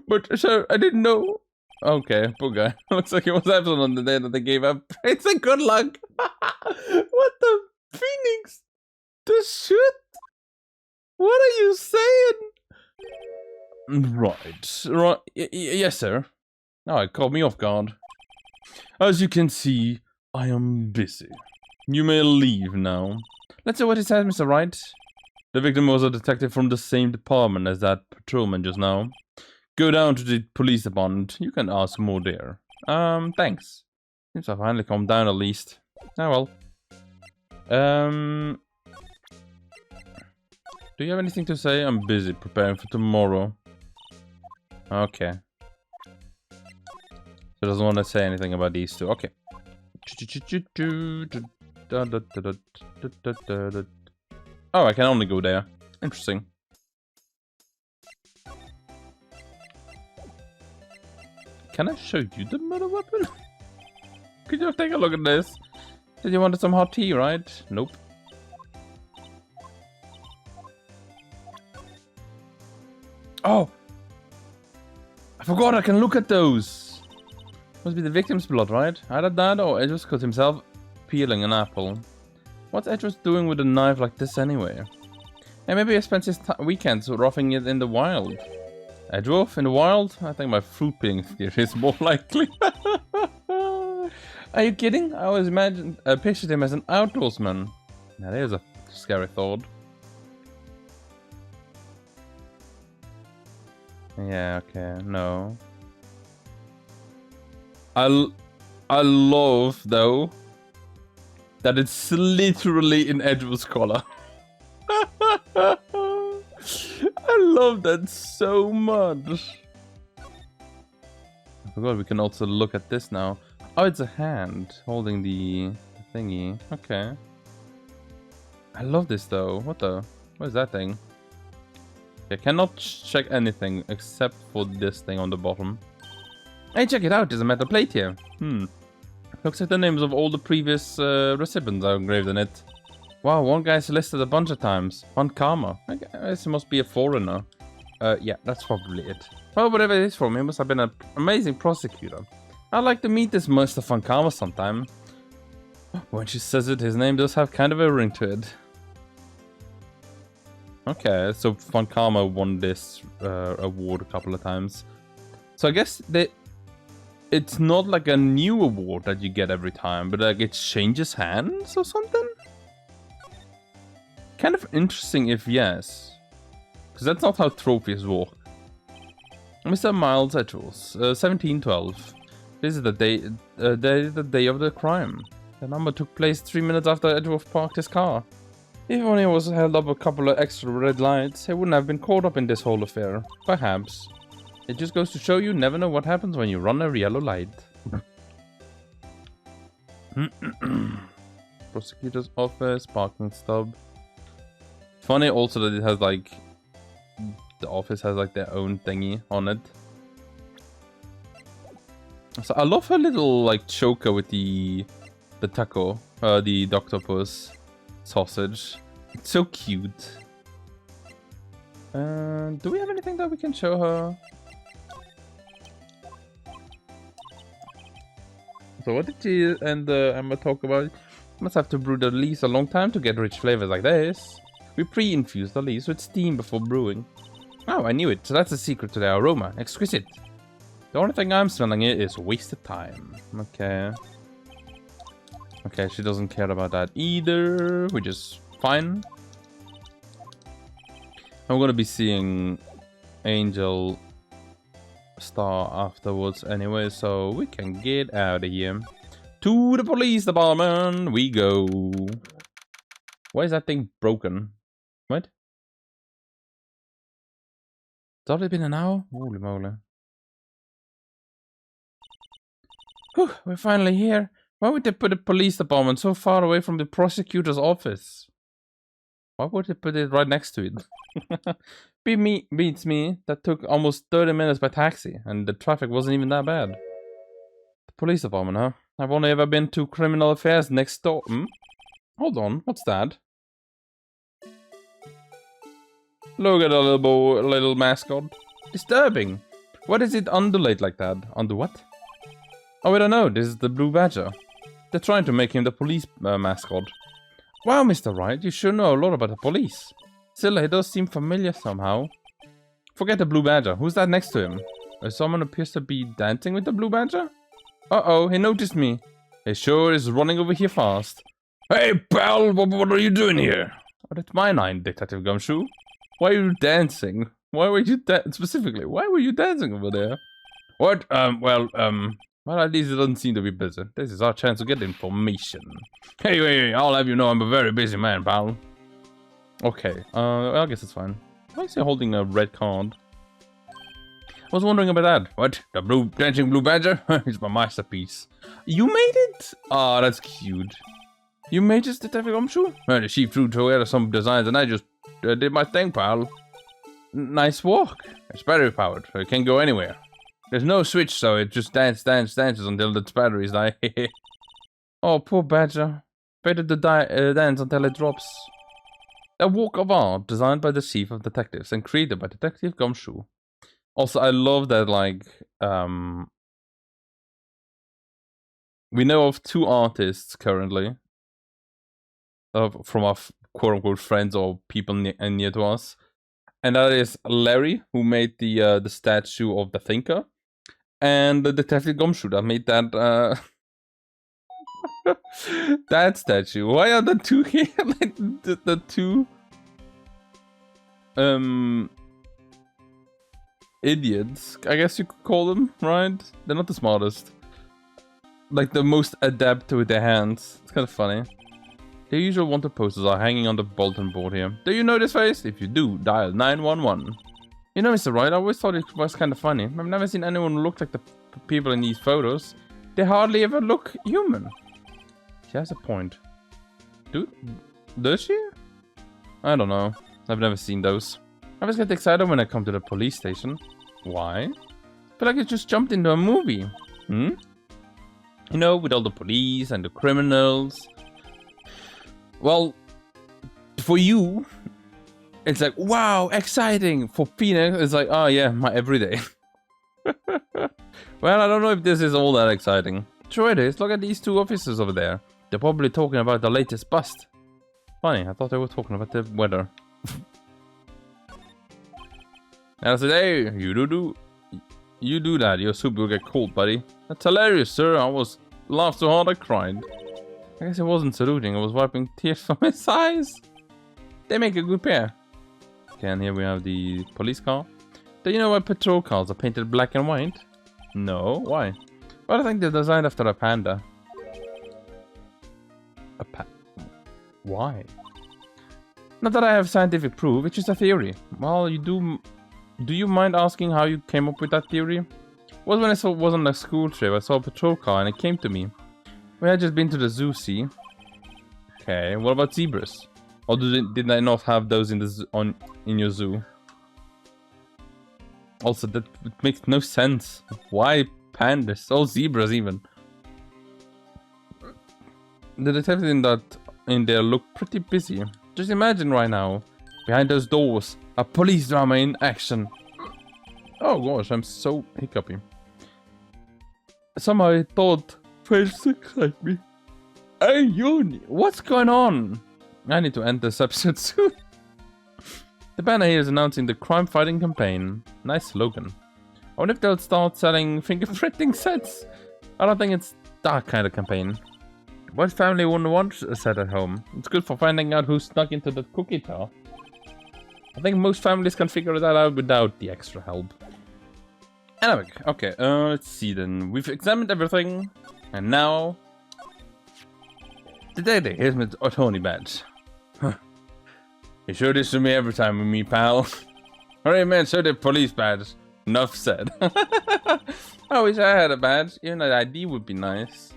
But, sir, I didn't know. Okay, poor guy. Looks like he was absent on the day that they gave up. It's a good luck. What the Phoenix? The shit? What are you saying? Right. Yes, sir. Oh, it caught me off guard. As you can see, I am busy. You may leave now. Let's see what it says, Mr. Wright. The victim was a detective from the same department as that patrolman just now. Go down to the police department. You can ask more there. Thanks. Seems I finally calmed down at least. Oh well. Do you have anything to say? I'm busy preparing for tomorrow. Okay. She doesn't want to say anything about these two. Okay. Oh, I can only go there. Interesting. Can I show you the murder weapon? Could you take a look at this? Did you want some hot tea, right? Nope. Oh! I forgot I can look at those! Must be the victim's blood, right? Either that or Edgeworth cut himself peeling an apple. What's Edgeworth doing with a knife like this anyway? And maybe he spends his weekends roughing it in the wild. Edgeworth in the wild? I think my fruit peeling theory is more likely. Are you kidding? I always pictured him as an outdoorsman. That is a scary thought. Yeah, okay, no. I love, though, that it's literally in Edgeworth's collar. I love that so much. I forgot we can also look at this now. Oh, it's a hand holding the thingy. Okay. I love this though. What is that thing? I cannot check anything except for this thing on the bottom. Hey, check it out. There's a metal plate here. Looks like the names of all the previous recipients are engraved in it. Wow, one guy's listed a bunch of times. Von Karma. I guess he must be a foreigner. Yeah, that's probably it. Well, whatever it is from him, must have been an amazing prosecutor. I'd like to meet this Mr. Von Karma sometime. When she says it, his name does have kind of a ring to it. Okay, so Von Karma won this award a couple of times. So I guess it's not like a new award that you get every time, but like it changes hands or something? Kind of interesting if yes. Because that's not how trophies work. Mr. Miles Edgeworth, 1712. This is the day of the crime. The number took place 3 minutes after Edgeworth parked his car. If only he was held up a couple of extra red lights, he wouldn't have been caught up in this whole affair. Perhaps. It just goes to show you never know what happens when you run a yellow light. Prosecutor's office, parking stub. Funny also that it has like the office has like their own thingy on it. So I love her little like choker with the taco, the octopus sausage. It's so cute. Do we have anything that we can show her? So what did she and Emma talk about? Must have to brew the leaves a long time to get rich flavors like this. We pre-infuse the leaves with steam before brewing. Oh, I knew it. So that's the secret to the aroma. Exquisite. The only thing I'm smelling here is wasted time. Okay. Okay, she doesn't care about that either, which is fine. I'm gonna be seeing Angel Star afterwards anyway, so we can get out of here. To the police department we go. Why is that thing broken? What? It's already been an hour? Holy moly. Whew, we're finally here. Why would they put the police department so far away from the prosecutor's office? Why would they put it right next to it? Beats me. That took almost 30 minutes by taxi, and the traffic wasn't even that bad. The police department, huh? I've only ever been to criminal affairs next door. Hold on, what's that? Look at the little mascot. Disturbing. Why does it undulate like that? Undo what? Oh, I don't know. This is the Blue Badger. They're trying to make him the police mascot. Wow, Mr. Wright, you sure know a lot about the police. Still, he does seem familiar somehow. Forget the Blue Badger. Who's that next to him? Someone appears to be dancing with the Blue Badger? Uh-oh, he noticed me. He sure is running over here fast. Hey, pal, what are you doing here? Oh, that's my line, Detective Gumshoe. Why are you dancing? Why were you specifically? Why were you dancing over there? What? Well, at least it doesn't seem to be busy. This is our chance to get information. Hey, I'll have you know I'm a very busy man, pal. Okay, I guess it's fine. Why is he holding a red card? I was wondering about that. What? The dancing blue badger? It's my masterpiece. You made it? Oh, that's cute. You made this, Detective Gumshoe? Well, the sheep threw together some designs and I just did my thing, pal. Nice walk. It's battery powered, so it can go anywhere. There's no switch, so it just dances until its batteries die. Oh, poor badger. Better to dance until it drops. A work of art designed by the chief of detectives and created by Detective Gumshoe. Also, I love that, like, we know of 2 artists currently from our quote-unquote friends or people near to us. And that is Larry, who made the statue of the Thinker, and the Detective Gumshoe that made that that statue. Why are the 2 here? Like the 2 idiots, I guess you could call them, right? They're not the smartest. Like the most adept with their hands. It's kind of funny. The usual wanted posters are hanging on the bulletin board here. Do you know this face? If you do, dial 911. You know, Mr. Wright, I always thought it was kind of funny. I've never seen anyone who looked like the people in these photos. They hardly ever look human. She has a point. Does she? I don't know. I've never seen those. I always get excited when I come to the police station. Why? I feel like I just jumped into a movie. You know, with all the police and the criminals. Well, for you, it's like, wow, exciting. For Pheonix, it's like, oh yeah, my everyday. Well, I don't know if this is all that exciting. Sure it is. Look at these 2 officers over there. They're probably talking about the latest bust. Funny, I thought they were talking about the weather. And I said, hey, you do that. Your soup will get cold, buddy. That's hilarious, sir. I was laughed so hard I cried. I guess it wasn't saluting, I was wiping tears from his eyes. They make a good pair. Okay, and here we have the police car. Do you know why patrol cars are painted black and white? No, why? Well, I think they're designed after a panda. Why? Not that I have scientific proof, it's just a theory. Well, you do Do you mind asking how you came up with that theory? Was when I was on a school trip, I saw a patrol car and it came to me. We had just been to the zoo, see? Okay, what about zebras? Or did I not have those in the in your zoo? Also, that makes no sense. Why pandas? Or zebras even? The detectives in there look pretty busy. Just imagine right now, behind those doors, a police drama in action. Oh gosh, I'm so hiccupy. Somehow I thought failed to excite me. Hey, Yoni, what's going on? I need to end this episode soon. The banner here is announcing the crime-fighting campaign. Nice slogan. I wonder if they'll start selling fingerprinting sets. I don't think it's that kind of campaign. What family wouldn't want a set at home? It's good for finding out who snuck into the cookie jar. I think most families can figure that out without the extra help. Anyway, okay, let's see then. We've examined everything, and now... Today, here's my Tony badge. You show this to me every time we meet, pal. Alright, man, show the police badge. Enough said. I wish I had a badge. Even an ID would be nice.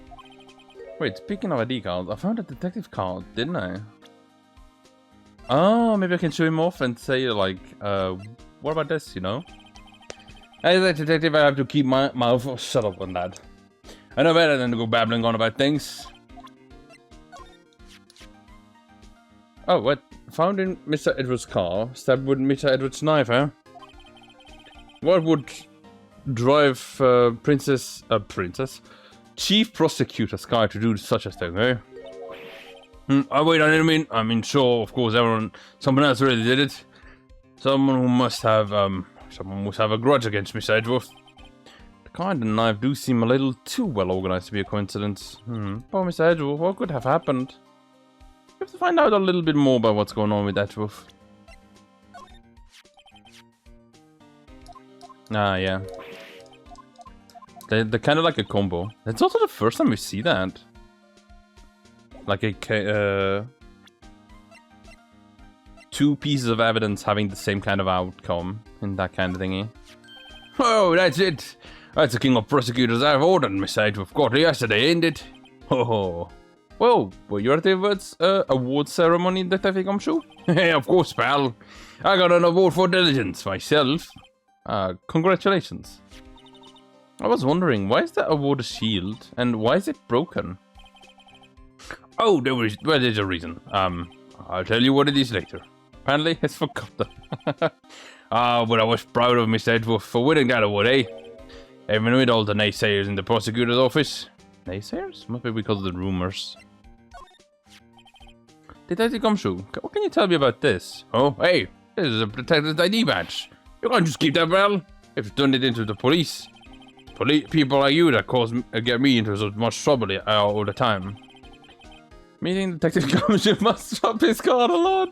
Wait, speaking of ID cards, I found a detective card, didn't I? Oh, maybe I can show him off and say, like, what about this, you know? As a detective, I have to keep my mouth shut up on that. I know better than to go babbling on about things. Oh, what? Found in Mr. Edwards' car, stabbed with Mr. Edwards' knife, huh? What would drive Chief Prosecutor's car to do such a thing, eh? Oh wait, I mean, sure, of course, someone else really did it. Someone must have a grudge against Miss Edgeworth. The kind of knife do seem a little too well organized to be a coincidence. Poor Miss Edgeworth, what could have happened? We have to find out a little bit more about what's going on with Edgeworth. Ah, yeah. They're kind of like a combo. It's also the first time we see that. Like two pieces of evidence having the same kind of outcome in that kind of thingy. Oh, that's it. That's the king of prosecutors I've ordered, Miss Edgeworth got yesterday, ain't it? Oh. Well, were you at the award ceremony, Detective Gumshoe? Hey, of course, pal. I got an award for diligence myself. Congratulations. I was wondering, why is that award a shield, and why is it broken? Oh, there's a reason. I'll tell you what it is later. Apparently, it's forgotten. But I was proud of Miss Edgeworth for winning that award, eh? Even with all the naysayers in the prosecutor's office. Naysayers? Must be because of the rumors. Detective Gumshoe, what can you tell me about this? Oh, hey, this is a detective's ID badge. You can't just keep that, well. If you turn it into the police. People like you that get me into so much trouble all the time. Meeting Detective Gumshoe must drop his card a lot.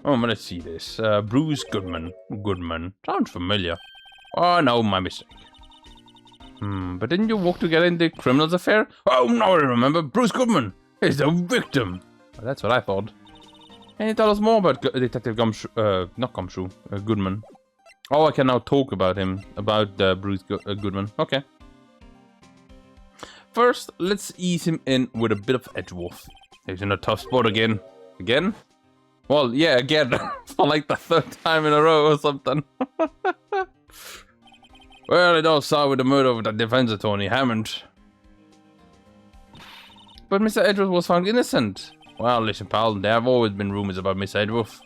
Oh, let's see this. Bruce Goodman. Sounds familiar. Oh, no, my mistake. But didn't you work together in the criminals affair? Oh, no, I remember. Bruce Goodman is the victim. Well, that's what I thought. Can you tell us more about Detective Goodman? Oh, I can now talk about him, about Bruce Goodman. Okay. First, let's ease him in with a bit of Edgeworth. He's in a tough spot again. Again? Well, yeah, again. For like the third time in a row or something. Well, it all started with the murder of the defense attorney, Hammond. But Mr. Edgeworth was found innocent. Well, listen, pal, there have always been rumors about Miss Edgeworth.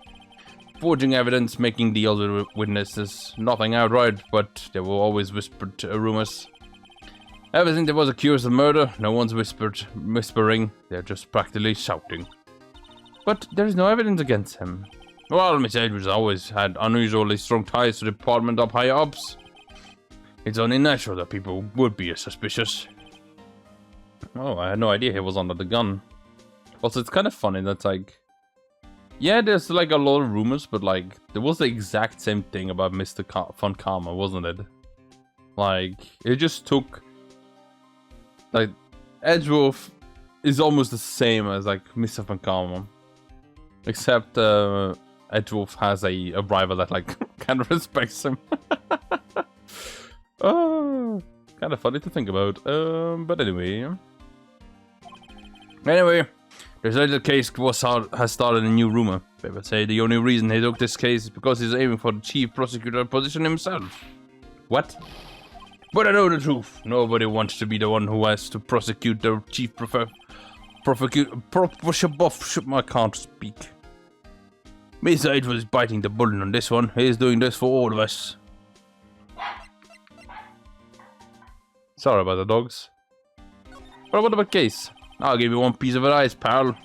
Forging evidence, making deals with witnesses. Nothing outright, but there were always whispered rumors. Ever since there was accused of murder, no one's whispering. They're just practically shouting. But there is no evidence against him. Well, Miss Edgeworth always had unusually strong ties to the department up higher ups. It's only natural that people would be suspicious. Oh, I had no idea he was under the gun. Also, it's kind of funny that, like... Yeah, there's, like, a lot of rumors, but, like, there was the exact same thing about Mr. Von Karma, wasn't it? Like, it just took... Like, Edgeworth is almost the same as, like, Mr. Von Karma. Except, Edgeworth has a rival that, like, kind of respects him. Oh, kind of funny to think about. But anyway. This little case has started a new rumor. People say the only reason he took this case is because he's aiming for the chief prosecutor position himself. What? But I know the truth. Nobody wants to be the one who has to prosecute the chief I can't speak. Mr. Edward is biting the bullet on this one. He's doing this for all of us. Sorry about the dogs. But what about case? I'll give you one piece of advice, pal.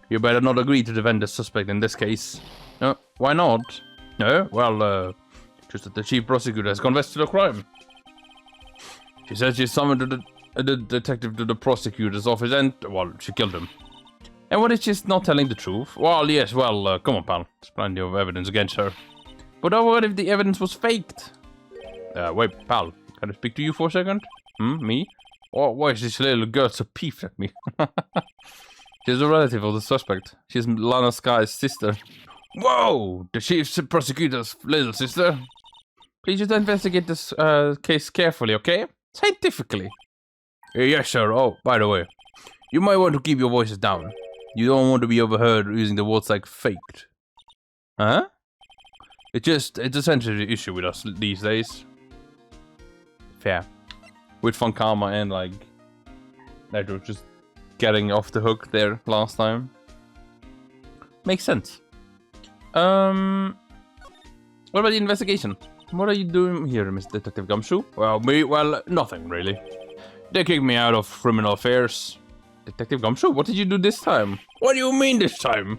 You better not agree to defend the suspect in this case. No, why not? No, well, just that the chief prosecutor has confessed to the crime. She says she summoned the detective to the prosecutor's office and, well, she killed him. And what is she not telling the truth? Well, yes, well, come on, pal. There's plenty of evidence against her. But what if the evidence was faked? Wait, pal, can I speak to you for a second? Me? Oh, why is this little girl so peeved at me? She's a relative of the suspect. She's Lana Sky's sister. Whoa! The chief prosecutor's little sister? Please just investigate this case carefully, okay? Scientifically. Yes, sir. Oh, by the way, you might want to keep your voices down. You don't want to be overheard using the words like faked. Huh? It's a sensitive issue with us these days. Fair. With Fun Karma and like that was just getting off the hook there last time. Makes sense. What about the investigation? What are you doing here, Mr. Detective Gumshoe? Well, nothing really. They kicked me out of criminal affairs. Detective Gumshoe, what did you do this time? What do you mean this time?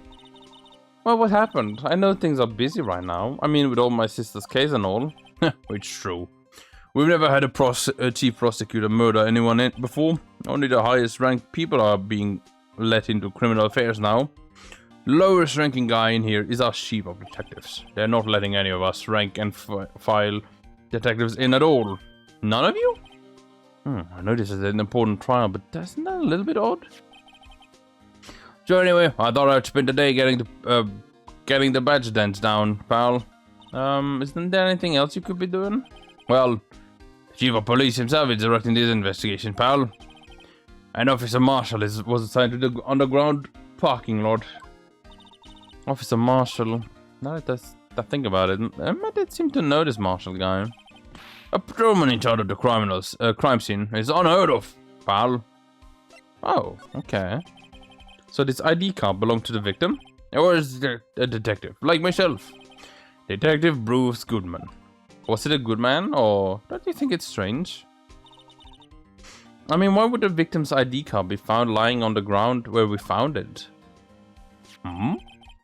Well, what happened? I know things are busy right now. I mean, with all my sister's case and all. It's true. We've never had a chief prosecutor murder anyone before. Only the highest ranked people are being let into criminal affairs now. Lowest ranking guy in here is our chief of detectives. They're not letting any of us rank and file detectives in at all. None of you? I know this is an important trial, but isn't that a little bit odd? So anyway, I thought I'd spend the day getting the badge dents down, pal. Isn't there anything else you could be doing? Well, the chief of police himself is directing this investigation, pal. An Officer Marshall was assigned to the underground parking lot. Officer Marshall. Now that I think about it, I did seem to know this Marshall guy. A patrolman in charge of the crime scene is unheard of, pal. Oh, okay. So this ID card belonged to the victim? Or is it a detective, like myself? Detective Bruce Goodman. Was it a good man, or don't you think it's strange? I mean, why would the victim's ID card be found lying on the ground where we found it?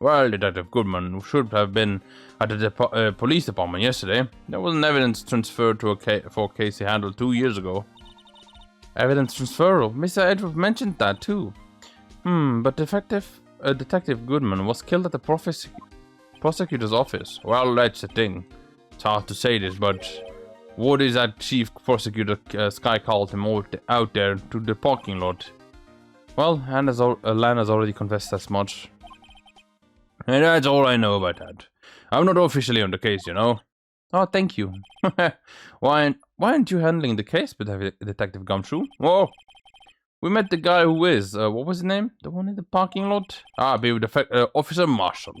Well, Detective Goodman should have been at the police department yesterday. There was an evidence transferred to for a case he handled 2 years ago. Evidence transferal? Mr. Edward mentioned that too. But Detective Goodman was killed at the prosecutor's office. Well, that's the thing. It's hard to say this, but what is that chief prosecutor Sky called him out there to the parking lot? Well, Lana's already confessed as much. And that's all I know about that. I'm not officially on the case, you know. Oh, thank you. Why aren't you handling the case, Detective Gumshoe? Oh, we met the guy who is. What was his name? The one in the parking lot? Officer Marshall.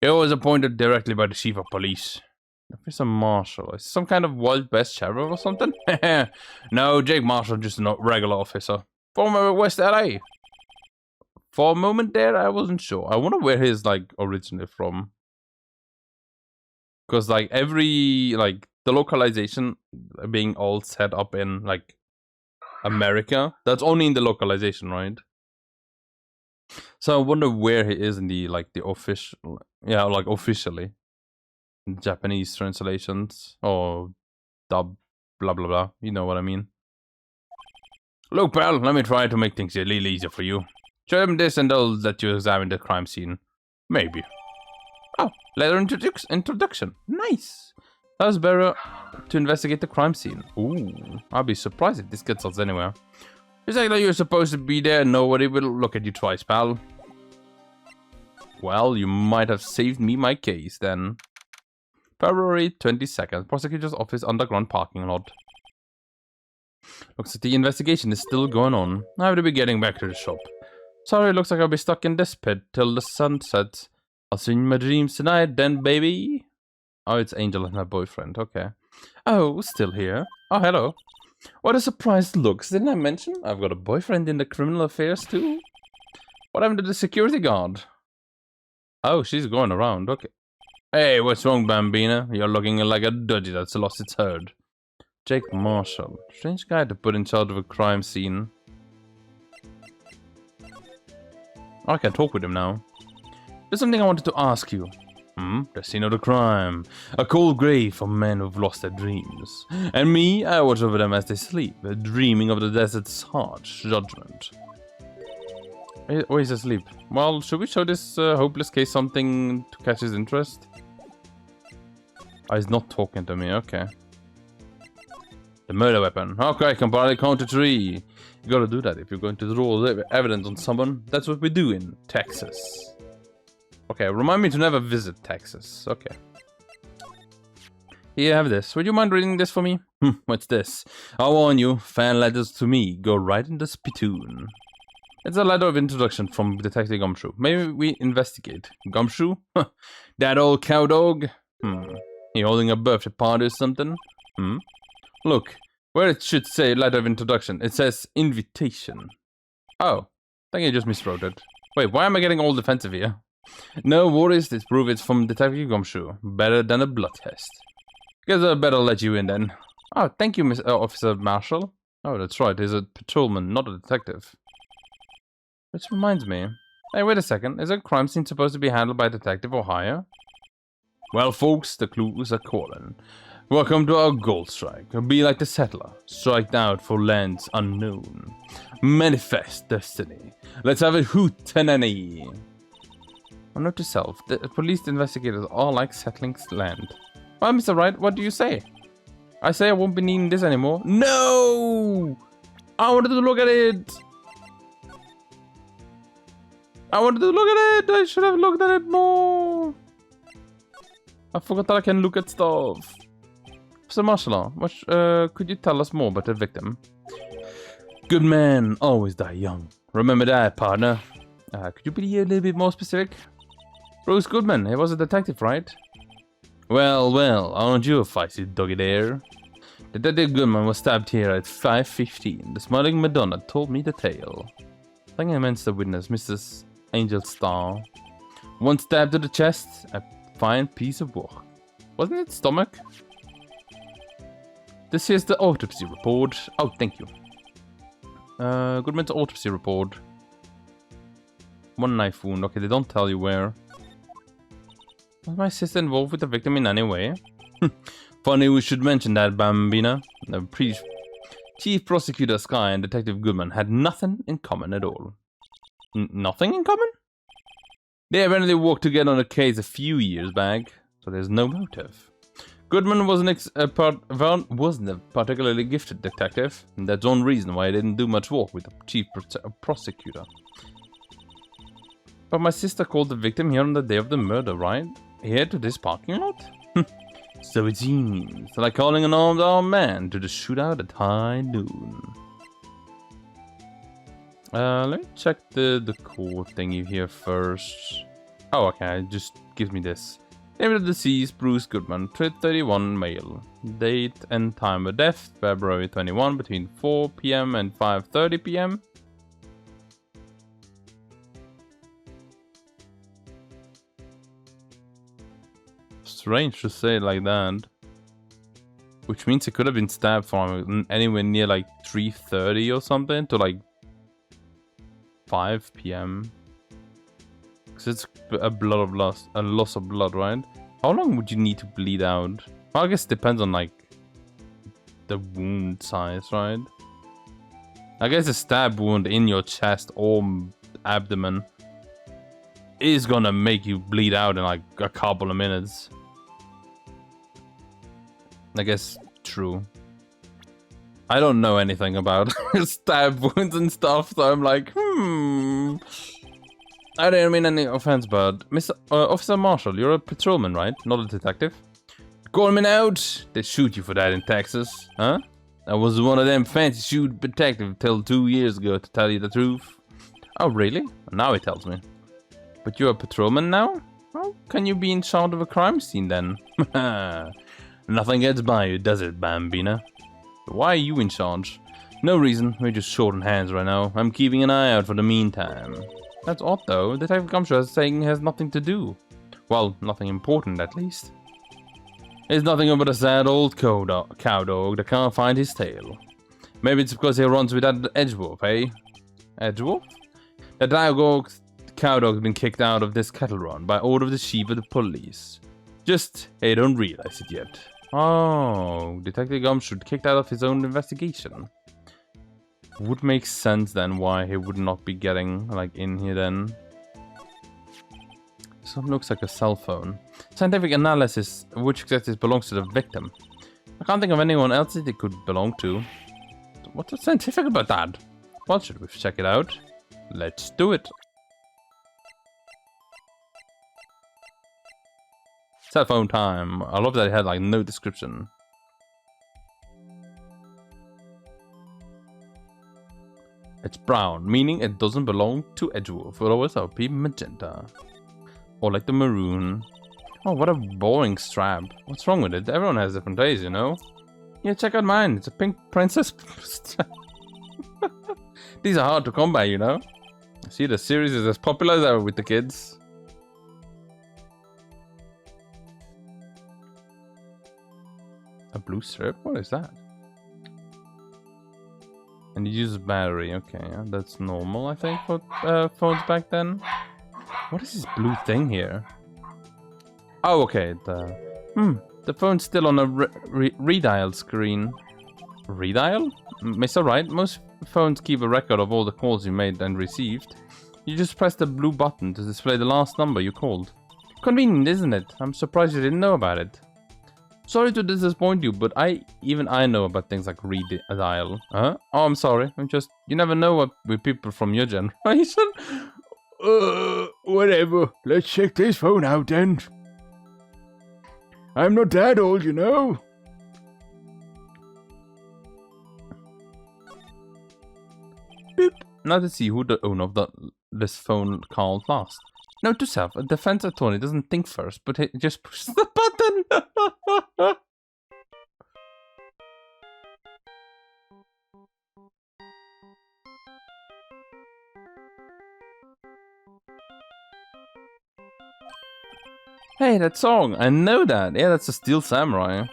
He was appointed directly by the chief of police. Officer Marshall. Is some kind of Wild West sheriff or something? No, Jake Marshall, just a regular officer. Former West LA. For a moment there, I wasn't sure. I wonder where he's, like, originally from. Because, like, the localization being all set up in, like, America. That's only in the localization, right? So I wonder where he is in the, like, the official... Yeah, like, officially. Japanese translations. Or dub, blah, blah, blah. You know what I mean. Look, pal, let me try to make things a little easier for you. Show them this and they'll let you examine the crime scene. Maybe. Oh, letter introduction. Nice. That was better to investigate the crime scene. Ooh, I'll be surprised if this gets us anywhere. It's like you're supposed to be there and nobody will look at you twice, pal. Well, you might have saved me my case then. February 22nd. Prosecutor's office underground parking lot. Looks like the investigation is still going on. I have to be getting back to the shop. Sorry, looks like I'll be stuck in this pit till the sun sets. I'll see you in my dreams tonight then, baby. Oh, it's Angel and her boyfriend. Okay. Oh, still here. Oh, hello. What a surprised looks. Didn't I mention I've got a boyfriend in the criminal affairs too? What happened to the security guard? Oh, she's going around. Okay. Hey, what's wrong, Bambina? You're looking like a dodgy that's lost its herd. Jake Marshall. Strange guy to put in charge of a crime scene. Oh, I can talk with him now. There's something I wanted to ask you. The scene of the crime. A cold grave for men who've lost their dreams. And me, I watch over them as they sleep, dreaming of the desert's harsh judgment. Oh, he's asleep. Well, should we show this hopeless case something to catch his interest? Oh, he's not talking to me, okay. The murder weapon. Okay, I can probably count to 3. You gotta do that if you're going to draw evidence on someone. That's what we do in Texas. Okay, remind me to never visit Texas. Okay. Here, have this. Would you mind reading this for me? What's this? I warn you, fan letters to me go right in the spittoon. It's a letter of introduction from Detective Gumshoe. Maybe we investigate. Gumshoe? That old cow dog? He holding a birthday party or something? Look, where it should say letter of introduction, it says invitation. Oh, I think I just miswrote it. Wait, why am I getting all defensive here? No worries, this proof it's from Detective Gumshoe. Better than a blood test. Guess I better let you in then. Oh, thank you, Miss Officer Marshall. Oh, that's right, he's a patrolman, not a detective. Which reminds me. Hey, wait a second. Is a crime scene supposed to be handled by a detective or higher? Well, folks, the clues are calling. Welcome to our gold strike. Be like the settler. Strike out for lands unknown. Manifest destiny. Let's have a hootenanny. Note to self. The police investigators are like settling land. Well, Mr. Wright, what do you say? I say I won't be needing this anymore. No! I wanted to look at it! I wanted to look at it! I should have looked at it more! I forgot that I can look at stuff. Mr. Marshall, could you tell us more about the victim? Good men always die young. Remember that, partner. Could you be a little bit more specific? Bruce Goodman, he was a detective, right? Well, aren't you a feisty doggy there? Detective Goodman was stabbed here at 5:15. The smiling Madonna told me the tale. I think I meant the witness, Mrs. Angel Star. One stab to the chest, a fine piece of work. Wasn't it stomach? This here's the autopsy report. Oh, thank you. Goodman's autopsy report. One knife wound. Okay, they don't tell you where. Was my sister involved with the victim in any way? Funny we should mention that, Bambina. The Chief Prosecutor Sky and Detective Goodman had nothing in common at all. Nothing in common? They apparently worked together on a case a few years back, so there's no motive. Goodman wasn't a particularly gifted detective, and that's one reason why he didn't do much work with the Chief Prosecutor. But my sister called the victim here on the day of the murder, right? Here to this parking lot? So it seems, like calling an armed man to the shootout at high noon. Let me check the court thingy here first. Oh, okay, it just gives me this. Name of the deceased, Bruce Goodman, 31 male. Date and time of death, February 21, between 4 PM and 5:30 PM. Strange to say it like that. Which means he could have been stabbed from anywhere near like 3:30 or something to like 5 PM. Because it's a loss of blood, right? How long would you need to bleed out? Well, I guess it depends on like the wound size, right? I guess a stab wound in your chest or abdomen is gonna make you bleed out in like a couple of minutes. I guess true. I don't know anything about stab wounds and stuff, so I'm like, I don't mean any offense, but Mr. Officer Marshall, you're a patrolman, right? Not a detective? Corman out. They shoot you for that in Texas, huh? I was one of them fancy shoot detectives till 2 years ago, to tell you the truth. Oh, really? Now he tells me. But you're a patrolman now? How can you be in charge of a crime scene then? Nothing gets by you, does it, Bambina? Why are you in charge? No reason, we're just short on hands right now. I'm keeping an eye out for the meantime. That's odd though, Detective Gumshoe is saying has nothing to do. Well, nothing important at least. He's nothing but a sad old cow dog that can't find his tail. Maybe it's because he runs with that Edgewolf, eh? Edgewolf? The dialogue cow dog's been kicked out of this cattle run by order of the chief of the police. Just, they don't realize it yet. Oh, Detective Gumshoe kicked out of his own investigation. Would make sense then why he would not be getting, like, in here then. This one looks like a cell phone. Scientific analysis, which exactly belongs to the victim. I can't think of anyone else that it could belong to. What's so scientific about that? Well, should we check it out? Let's do it. Cell phone time. I love that it had like no description. It's brown, meaning it doesn't belong to Edgewolf. Otherwise, I'll be magenta. Or like the maroon. Oh, what a boring strap. What's wrong with it? Everyone has different days, you know? Yeah, check out mine. It's a pink princess strap. These are hard to come by, you know? See, the series is as popular as ever with the kids. A blue strip? What is that? And you use a battery. Okay, yeah, that's normal, I think, for phones back then. What is this blue thing here? Oh, okay. The phone's still on a redial screen. Redial? Mr. Wright, most phones keep a record of all the calls you made and received. You just press the blue button to display the last number you called. Convenient, isn't it? I'm surprised you didn't know about it. Sorry to disappoint you, but even I know about things like redial. Huh? Oh, I'm sorry. You never know what with people from your generation. Whatever. Let's check this phone out then. I'm not that old, you know. Boop. Now to see who the owner of this phone called last. Note to self, a defense attorney doesn't think first, but he just pushes the button. Hey, that song, I know that. Yeah, that's a Steel Samurai.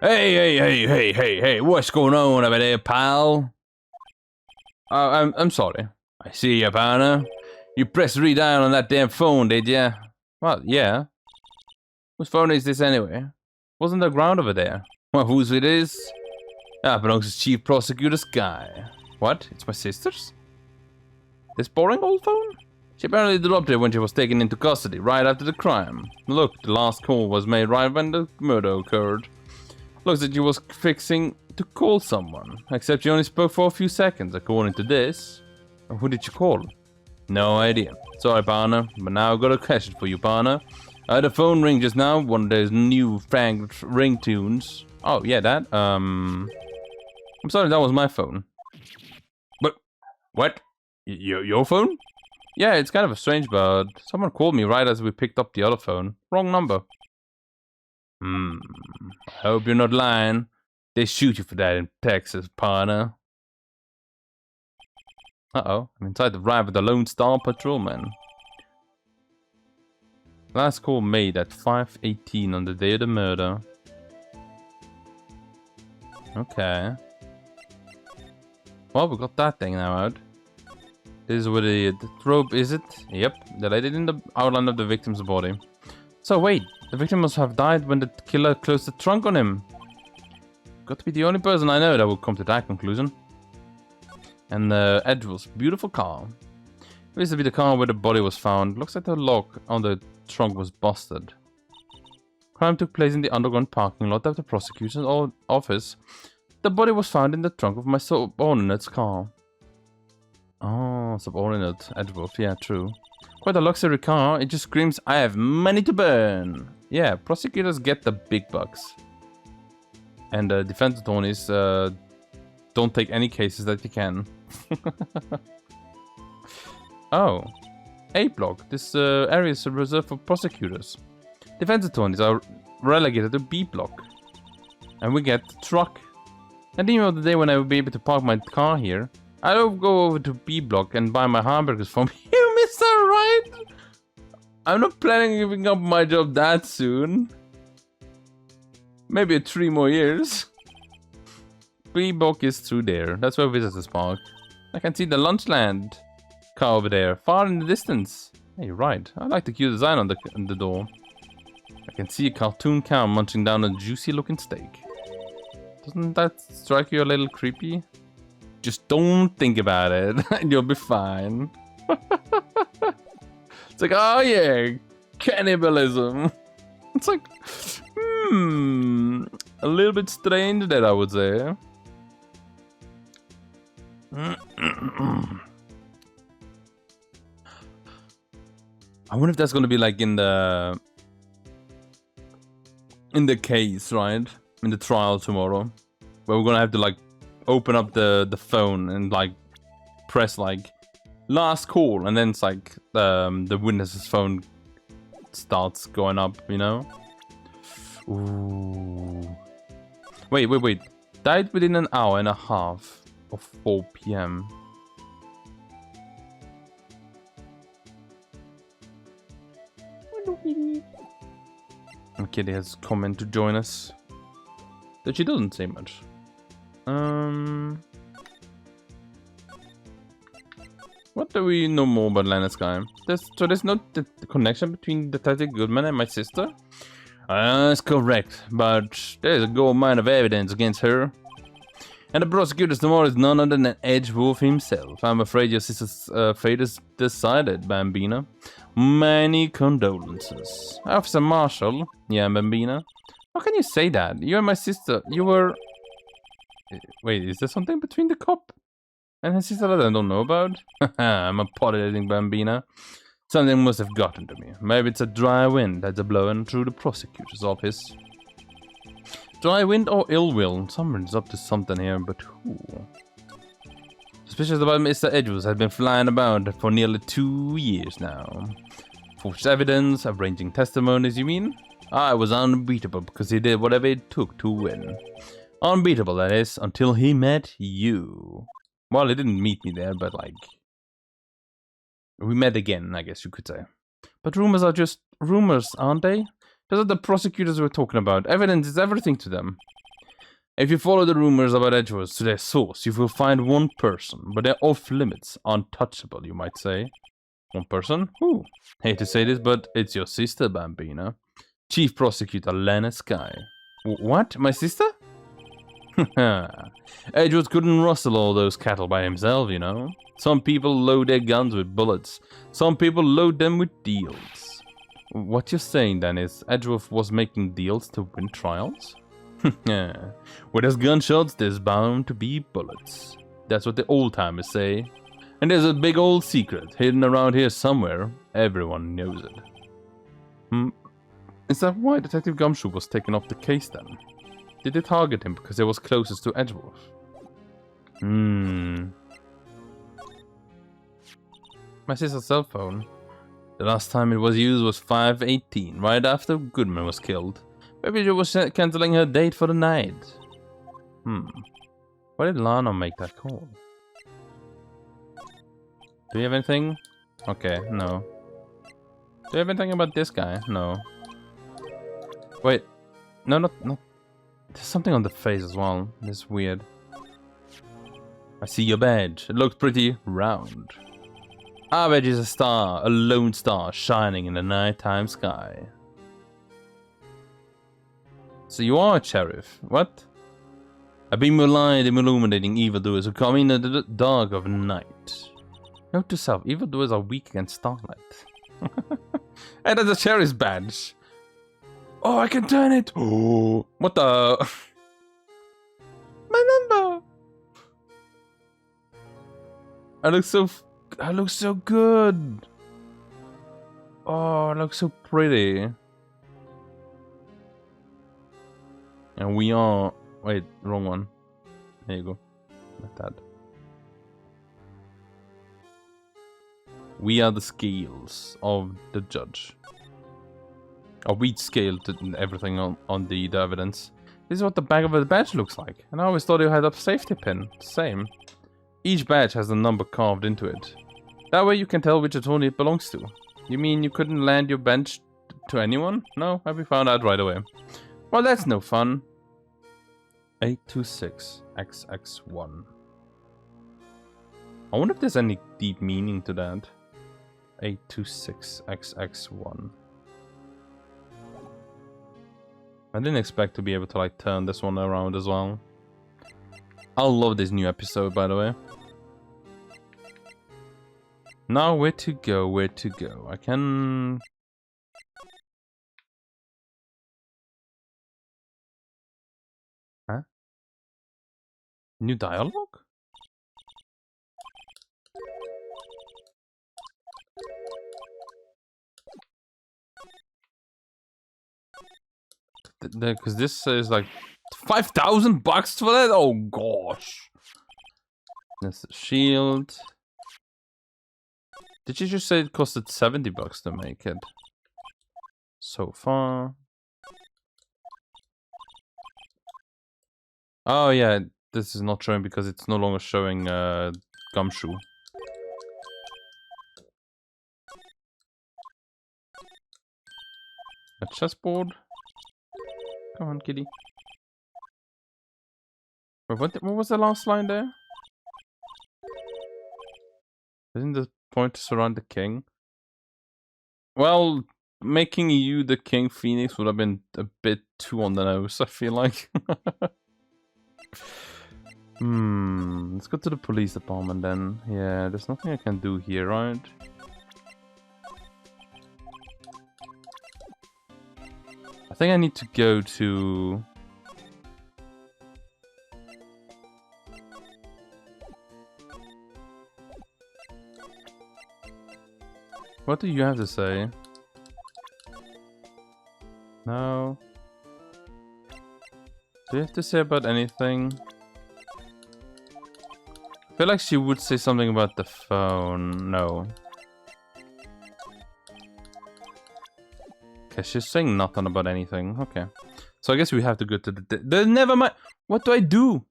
Hey, what's going on over there, pal? I'm sorry. I see you, partner. You pressed redial on that damn phone, did ya? Well, yeah. Whose phone is this anyway? Wasn't the ground over there? Well, whose it is? Ah, belongs to Chief Prosecutor Sky. What? It's my sister's? This boring old phone? She apparently dropped it when she was taken into custody, right after the crime. Look, the last call was made right when the murder occurred. Looks like she was fixing to call someone, except she only spoke for a few seconds, according to this. Who did you call? No idea. Sorry, partner, but now I've got a question for you, partner. I had a phone ring just now, one of those new fangled ringtones. Oh, yeah, that. I'm sorry, that was my phone. But, what? Your phone? Yeah, it's kind of a strange bird. Someone called me right as we picked up the other phone. Wrong number. I hope you're not lying. They shoot you for that in Texas, partner. Uh-oh, I'm inside the ride with the Lone Star Patrolman. Last call made at 5:18 on the day of the murder. Okay. Well, we got that thing now out. This is where the rope, is it? Yep, they laid it in the outline of the victim's body. So wait, the victim must have died when the killer closed the trunk on him. Got to be the only person I know that would come to that conclusion. And Edgewolf's beautiful car. It used to be the car where the body was found. Looks like the lock on the trunk was busted. Crime took place in the underground parking lot of the prosecutor's office. The body was found in the trunk of my subordinate's car. Oh, subordinate Edgewolf. Yeah, true. Quite a luxury car. It just screams, I have money to burn. Yeah, prosecutors get the big bucks. And defense attorneys don't take any cases that you can. Oh. A block. This area is reserved for prosecutors. Defense attorneys are relegated to B block. And we get the truck. And even the day when I will be able to park my car here, I'll go over to B block and buy my hamburgers from you, Mr. Wright. I'm not planning on giving up my job that soon. Maybe 3 more years. B block is through there. That's where visitors park. I can see the Lunchland car over there, far in the distance. Hey, you're right. I like the cute design on the door. I can see a cartoon cow munching down a juicy-looking steak. Doesn't that strike you a little creepy? Just don't think about it, and you'll be fine. It's like, oh yeah, cannibalism. It's like, a little bit strange that I would say. I wonder if that's gonna be like in the case, right? In the trial tomorrow, where we're gonna have to like open up the phone and like press like last call, and then it's like the witness's phone starts going up, you know? Ooh. Wait. Died within an hour and a half of 4 p.m. Kitty has come to join us. Though she doesn't say much. What do we know more about Lana Sky? There's no connection between Detective Goodman and my sister? That's correct, but there's a gold mine of evidence against her. And the prosecutor's tomorrow is none other than Edgeworth himself. I'm afraid your sister's fate is decided, Bambina. Many condolences. Officer Marshall. Yeah, Bambina. How can you say that? You and my sister, you were... Wait, is there something between the cop and his sister that I don't know about? I'm apologizing, Bambina. Something must have gotten to me. Maybe it's a dry wind that's blowing through the prosecutor's office. Dry wind or ill will? Someone's up to something here, but who? Suspicious about Mr. Edwards has been flying about for nearly 2 years now. Forged evidence, arranging testimonies, you mean? I was unbeatable because he did whatever it took to win. Unbeatable, that is, until he met you. Well, he didn't meet me there, but like... We met again, I guess you could say. But rumors are just rumors, aren't they? Those are the prosecutors we're talking about. Evidence is everything to them. If you follow the rumors about Edgeworth to their source, you will find one person, but they're off limits, untouchable, you might say. One person? Who? Hate to say this, but it's your sister, Bambina. Chief Prosecutor Lana Sky. What? My sister? Edgeworth couldn't rustle all those cattle by himself, you know. Some people load their guns with bullets. Some people load them with deals. What you're saying then is Edgeworth was making deals to win trials? Where there's gunshots, there's bound to be bullets. That's what the old-timers say. And there's a big old secret hidden around here somewhere. Everyone knows it. Is that why Detective Gumshoe was taken off the case then? Did they target him because he was closest to Edgeworth? My sister's cell phone. The last time it was used was 5:18, right after Goodman was killed. Maybe she was cancelling her date for the night. Why did Lana make that call? Do you have anything? Okay, no. Do you have anything about this guy? No. Wait. No, not... There's something on the face as well. It's weird. I see your badge. It looks pretty round. Our badge is a star, a lone star shining in the nighttime sky. So you are a sheriff. What? A beam of light illuminating evildoers who come in the dark of night. Note to self, evildoers are weak against starlight. Hey, that's a sheriff's badge. Oh, I can turn it. Oh, what the? My number. I look so good. Oh, I look so pretty. And we are... Wait, wrong one. There you go. Like that. We are the scales of the judge. Oh, we scaled everything on the evidence. This is what the back of a badge looks like. And I always thought it had a safety pin. Same. Each badge has a number carved into it. That way you can tell which attorney it belongs to. You mean you couldn't land your bench to anyone? No, we found out right away. Well, that's no fun. 826XX1. I wonder if there's any deep meaning to that. 826XX1. I didn't expect to be able to like turn this one around as well. I love this new episode, by the way. Now where to go, where to go? I can... Huh? New dialogue? Because this is like 5,000 bucks for that? Oh gosh. That's the shield. Did you just say it costed 70 bucks to make it? So far. Oh yeah, this is not showing because it's no longer showing gumshoe. A chessboard. Come on, kitty. Wait, what was the last line there? Isn't the point to surround the king? Well, making you the king Pheonix would have been a bit too on the nose, I feel like. Let's go to the police department then. Yeah, there's nothing I can do here, right? I think I need to go to... What do you have to say? No. Do you have to say about anything? I feel like she would say something about the phone. No. Okay, she's saying nothing about anything. Okay. So I guess we have to go to the never mind. What do I do?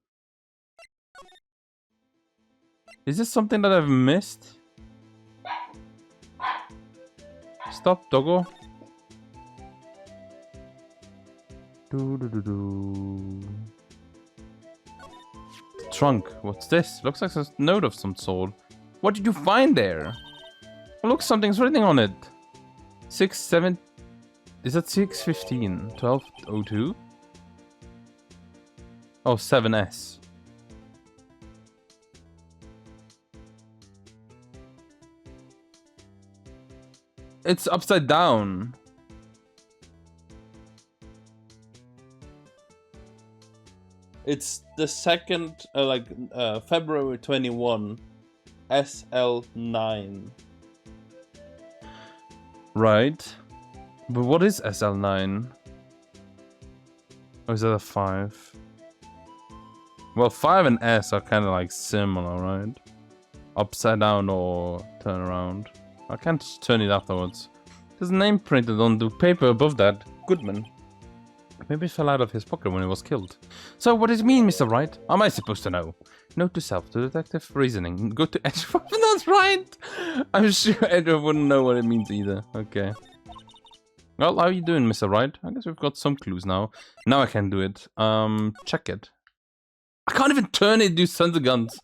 Is this something that I've missed? Stop, doggo. Trunk. What's this? Looks like a note of some sort. What did you find there? Oh, look, something's written on it. 6-7. Is that 615? 1202? Oh, 7S. It's upside down. It's the second, February 21, SL9. Right. But what is SL9? Or is that a 5? Well, 5 and S are kind of like similar, right? Upside down or turn around. I can't just turn it afterwards. There's a name printed on the paper above that. Goodman. Maybe it fell out of his pocket when he was killed. So what does it mean, Mr. Wright? How am I supposed to know? Note to self, to detective reasoning. Go to Edgeworth. That's right! I'm sure Edgeworth wouldn't know what it means either. Okay. Well, how are you doing, Mr. Wright? I guess we've got some clues now. Now I can do it. Check it. I can't even turn it, do sons of guns.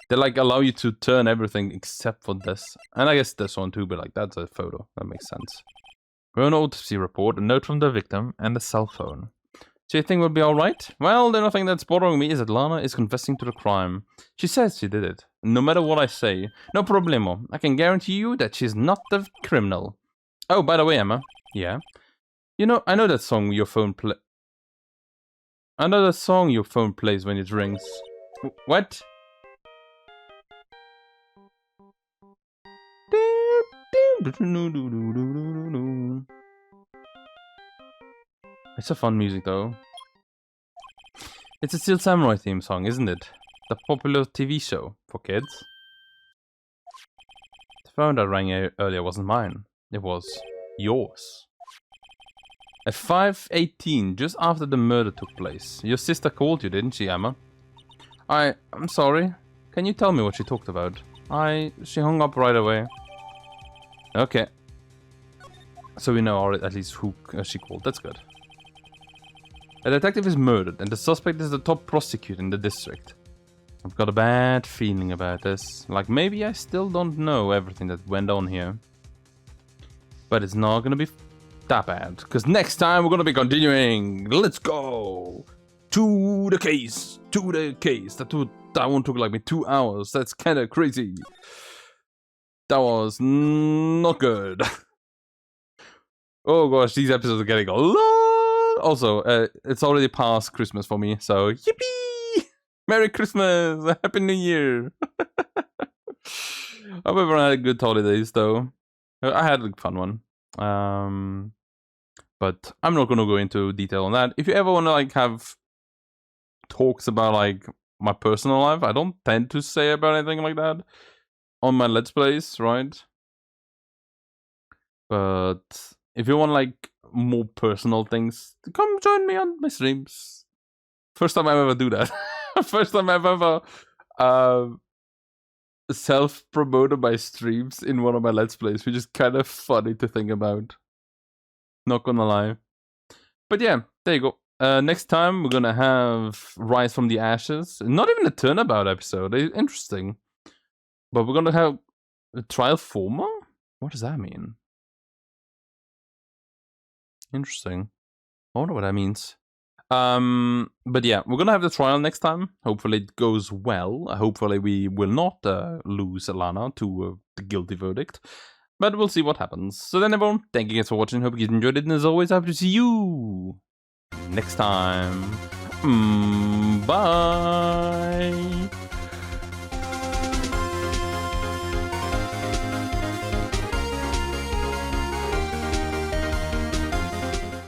They like allow you to turn everything except for this. And I guess this one too, but like that's a photo. That makes sense. We're on an autopsy report, a note from the victim, and a cell phone. So you think we'll be alright? Well, the only thing that's bothering me is that Lana is confessing to the crime. She says she did it. No matter what I say, no problemo. I can guarantee you that she's not the criminal. Oh, by the way, Emma. Yeah? You know, I know that song your phone plays when it rings. What? It's a fun music though. It's a Steel Samurai theme song, isn't it? The popular TV show for kids. The phone that rang earlier wasn't mine. It was yours. At 5:18, just after the murder took place, your sister called you, didn't she, Emma? I'm sorry. Can you tell me what she talked about? She hung up right away. Okay. So we know at least who she called. That's good. A detective is murdered, and the suspect is the top prosecutor in the district. I've got a bad feeling about this. Like, maybe I still don't know everything that went on here. But it's not gonna be that bad, because next time we're gonna be continuing. Let's go! To the case! To the case! That one took like me 2 hours. That's kinda crazy. That was not good. Oh gosh, these episodes are getting a lot. Also, it's already past Christmas for me, so yippee! Merry Christmas! Happy New Year! I hope everyone had good holidays, though. I had a fun one. But I'm not gonna go into detail on that. If you ever wanna like have talks about like my personal life, I don't tend to say about anything like that on my Let's Plays, right? But if you want like more personal things, come join me on my streams. First time I ever do that. First time I've ever self-promoted my streams in one of my Let's Plays, which is kind of funny to think about. Not gonna lie. But yeah, there you go. Next time we're gonna have Rise from the Ashes. Not even a turnabout episode. Interesting. But we're gonna have a trial former? What does that mean? Interesting. I wonder what that means. But yeah, we're gonna have the trial next time. Hopefully it goes well. Hopefully we will not lose Alana to the guilty verdict. But we'll see what happens. So then everyone, thank you guys for watching. Hope you guys enjoyed it. And as always, I hope to see you next time. Bye.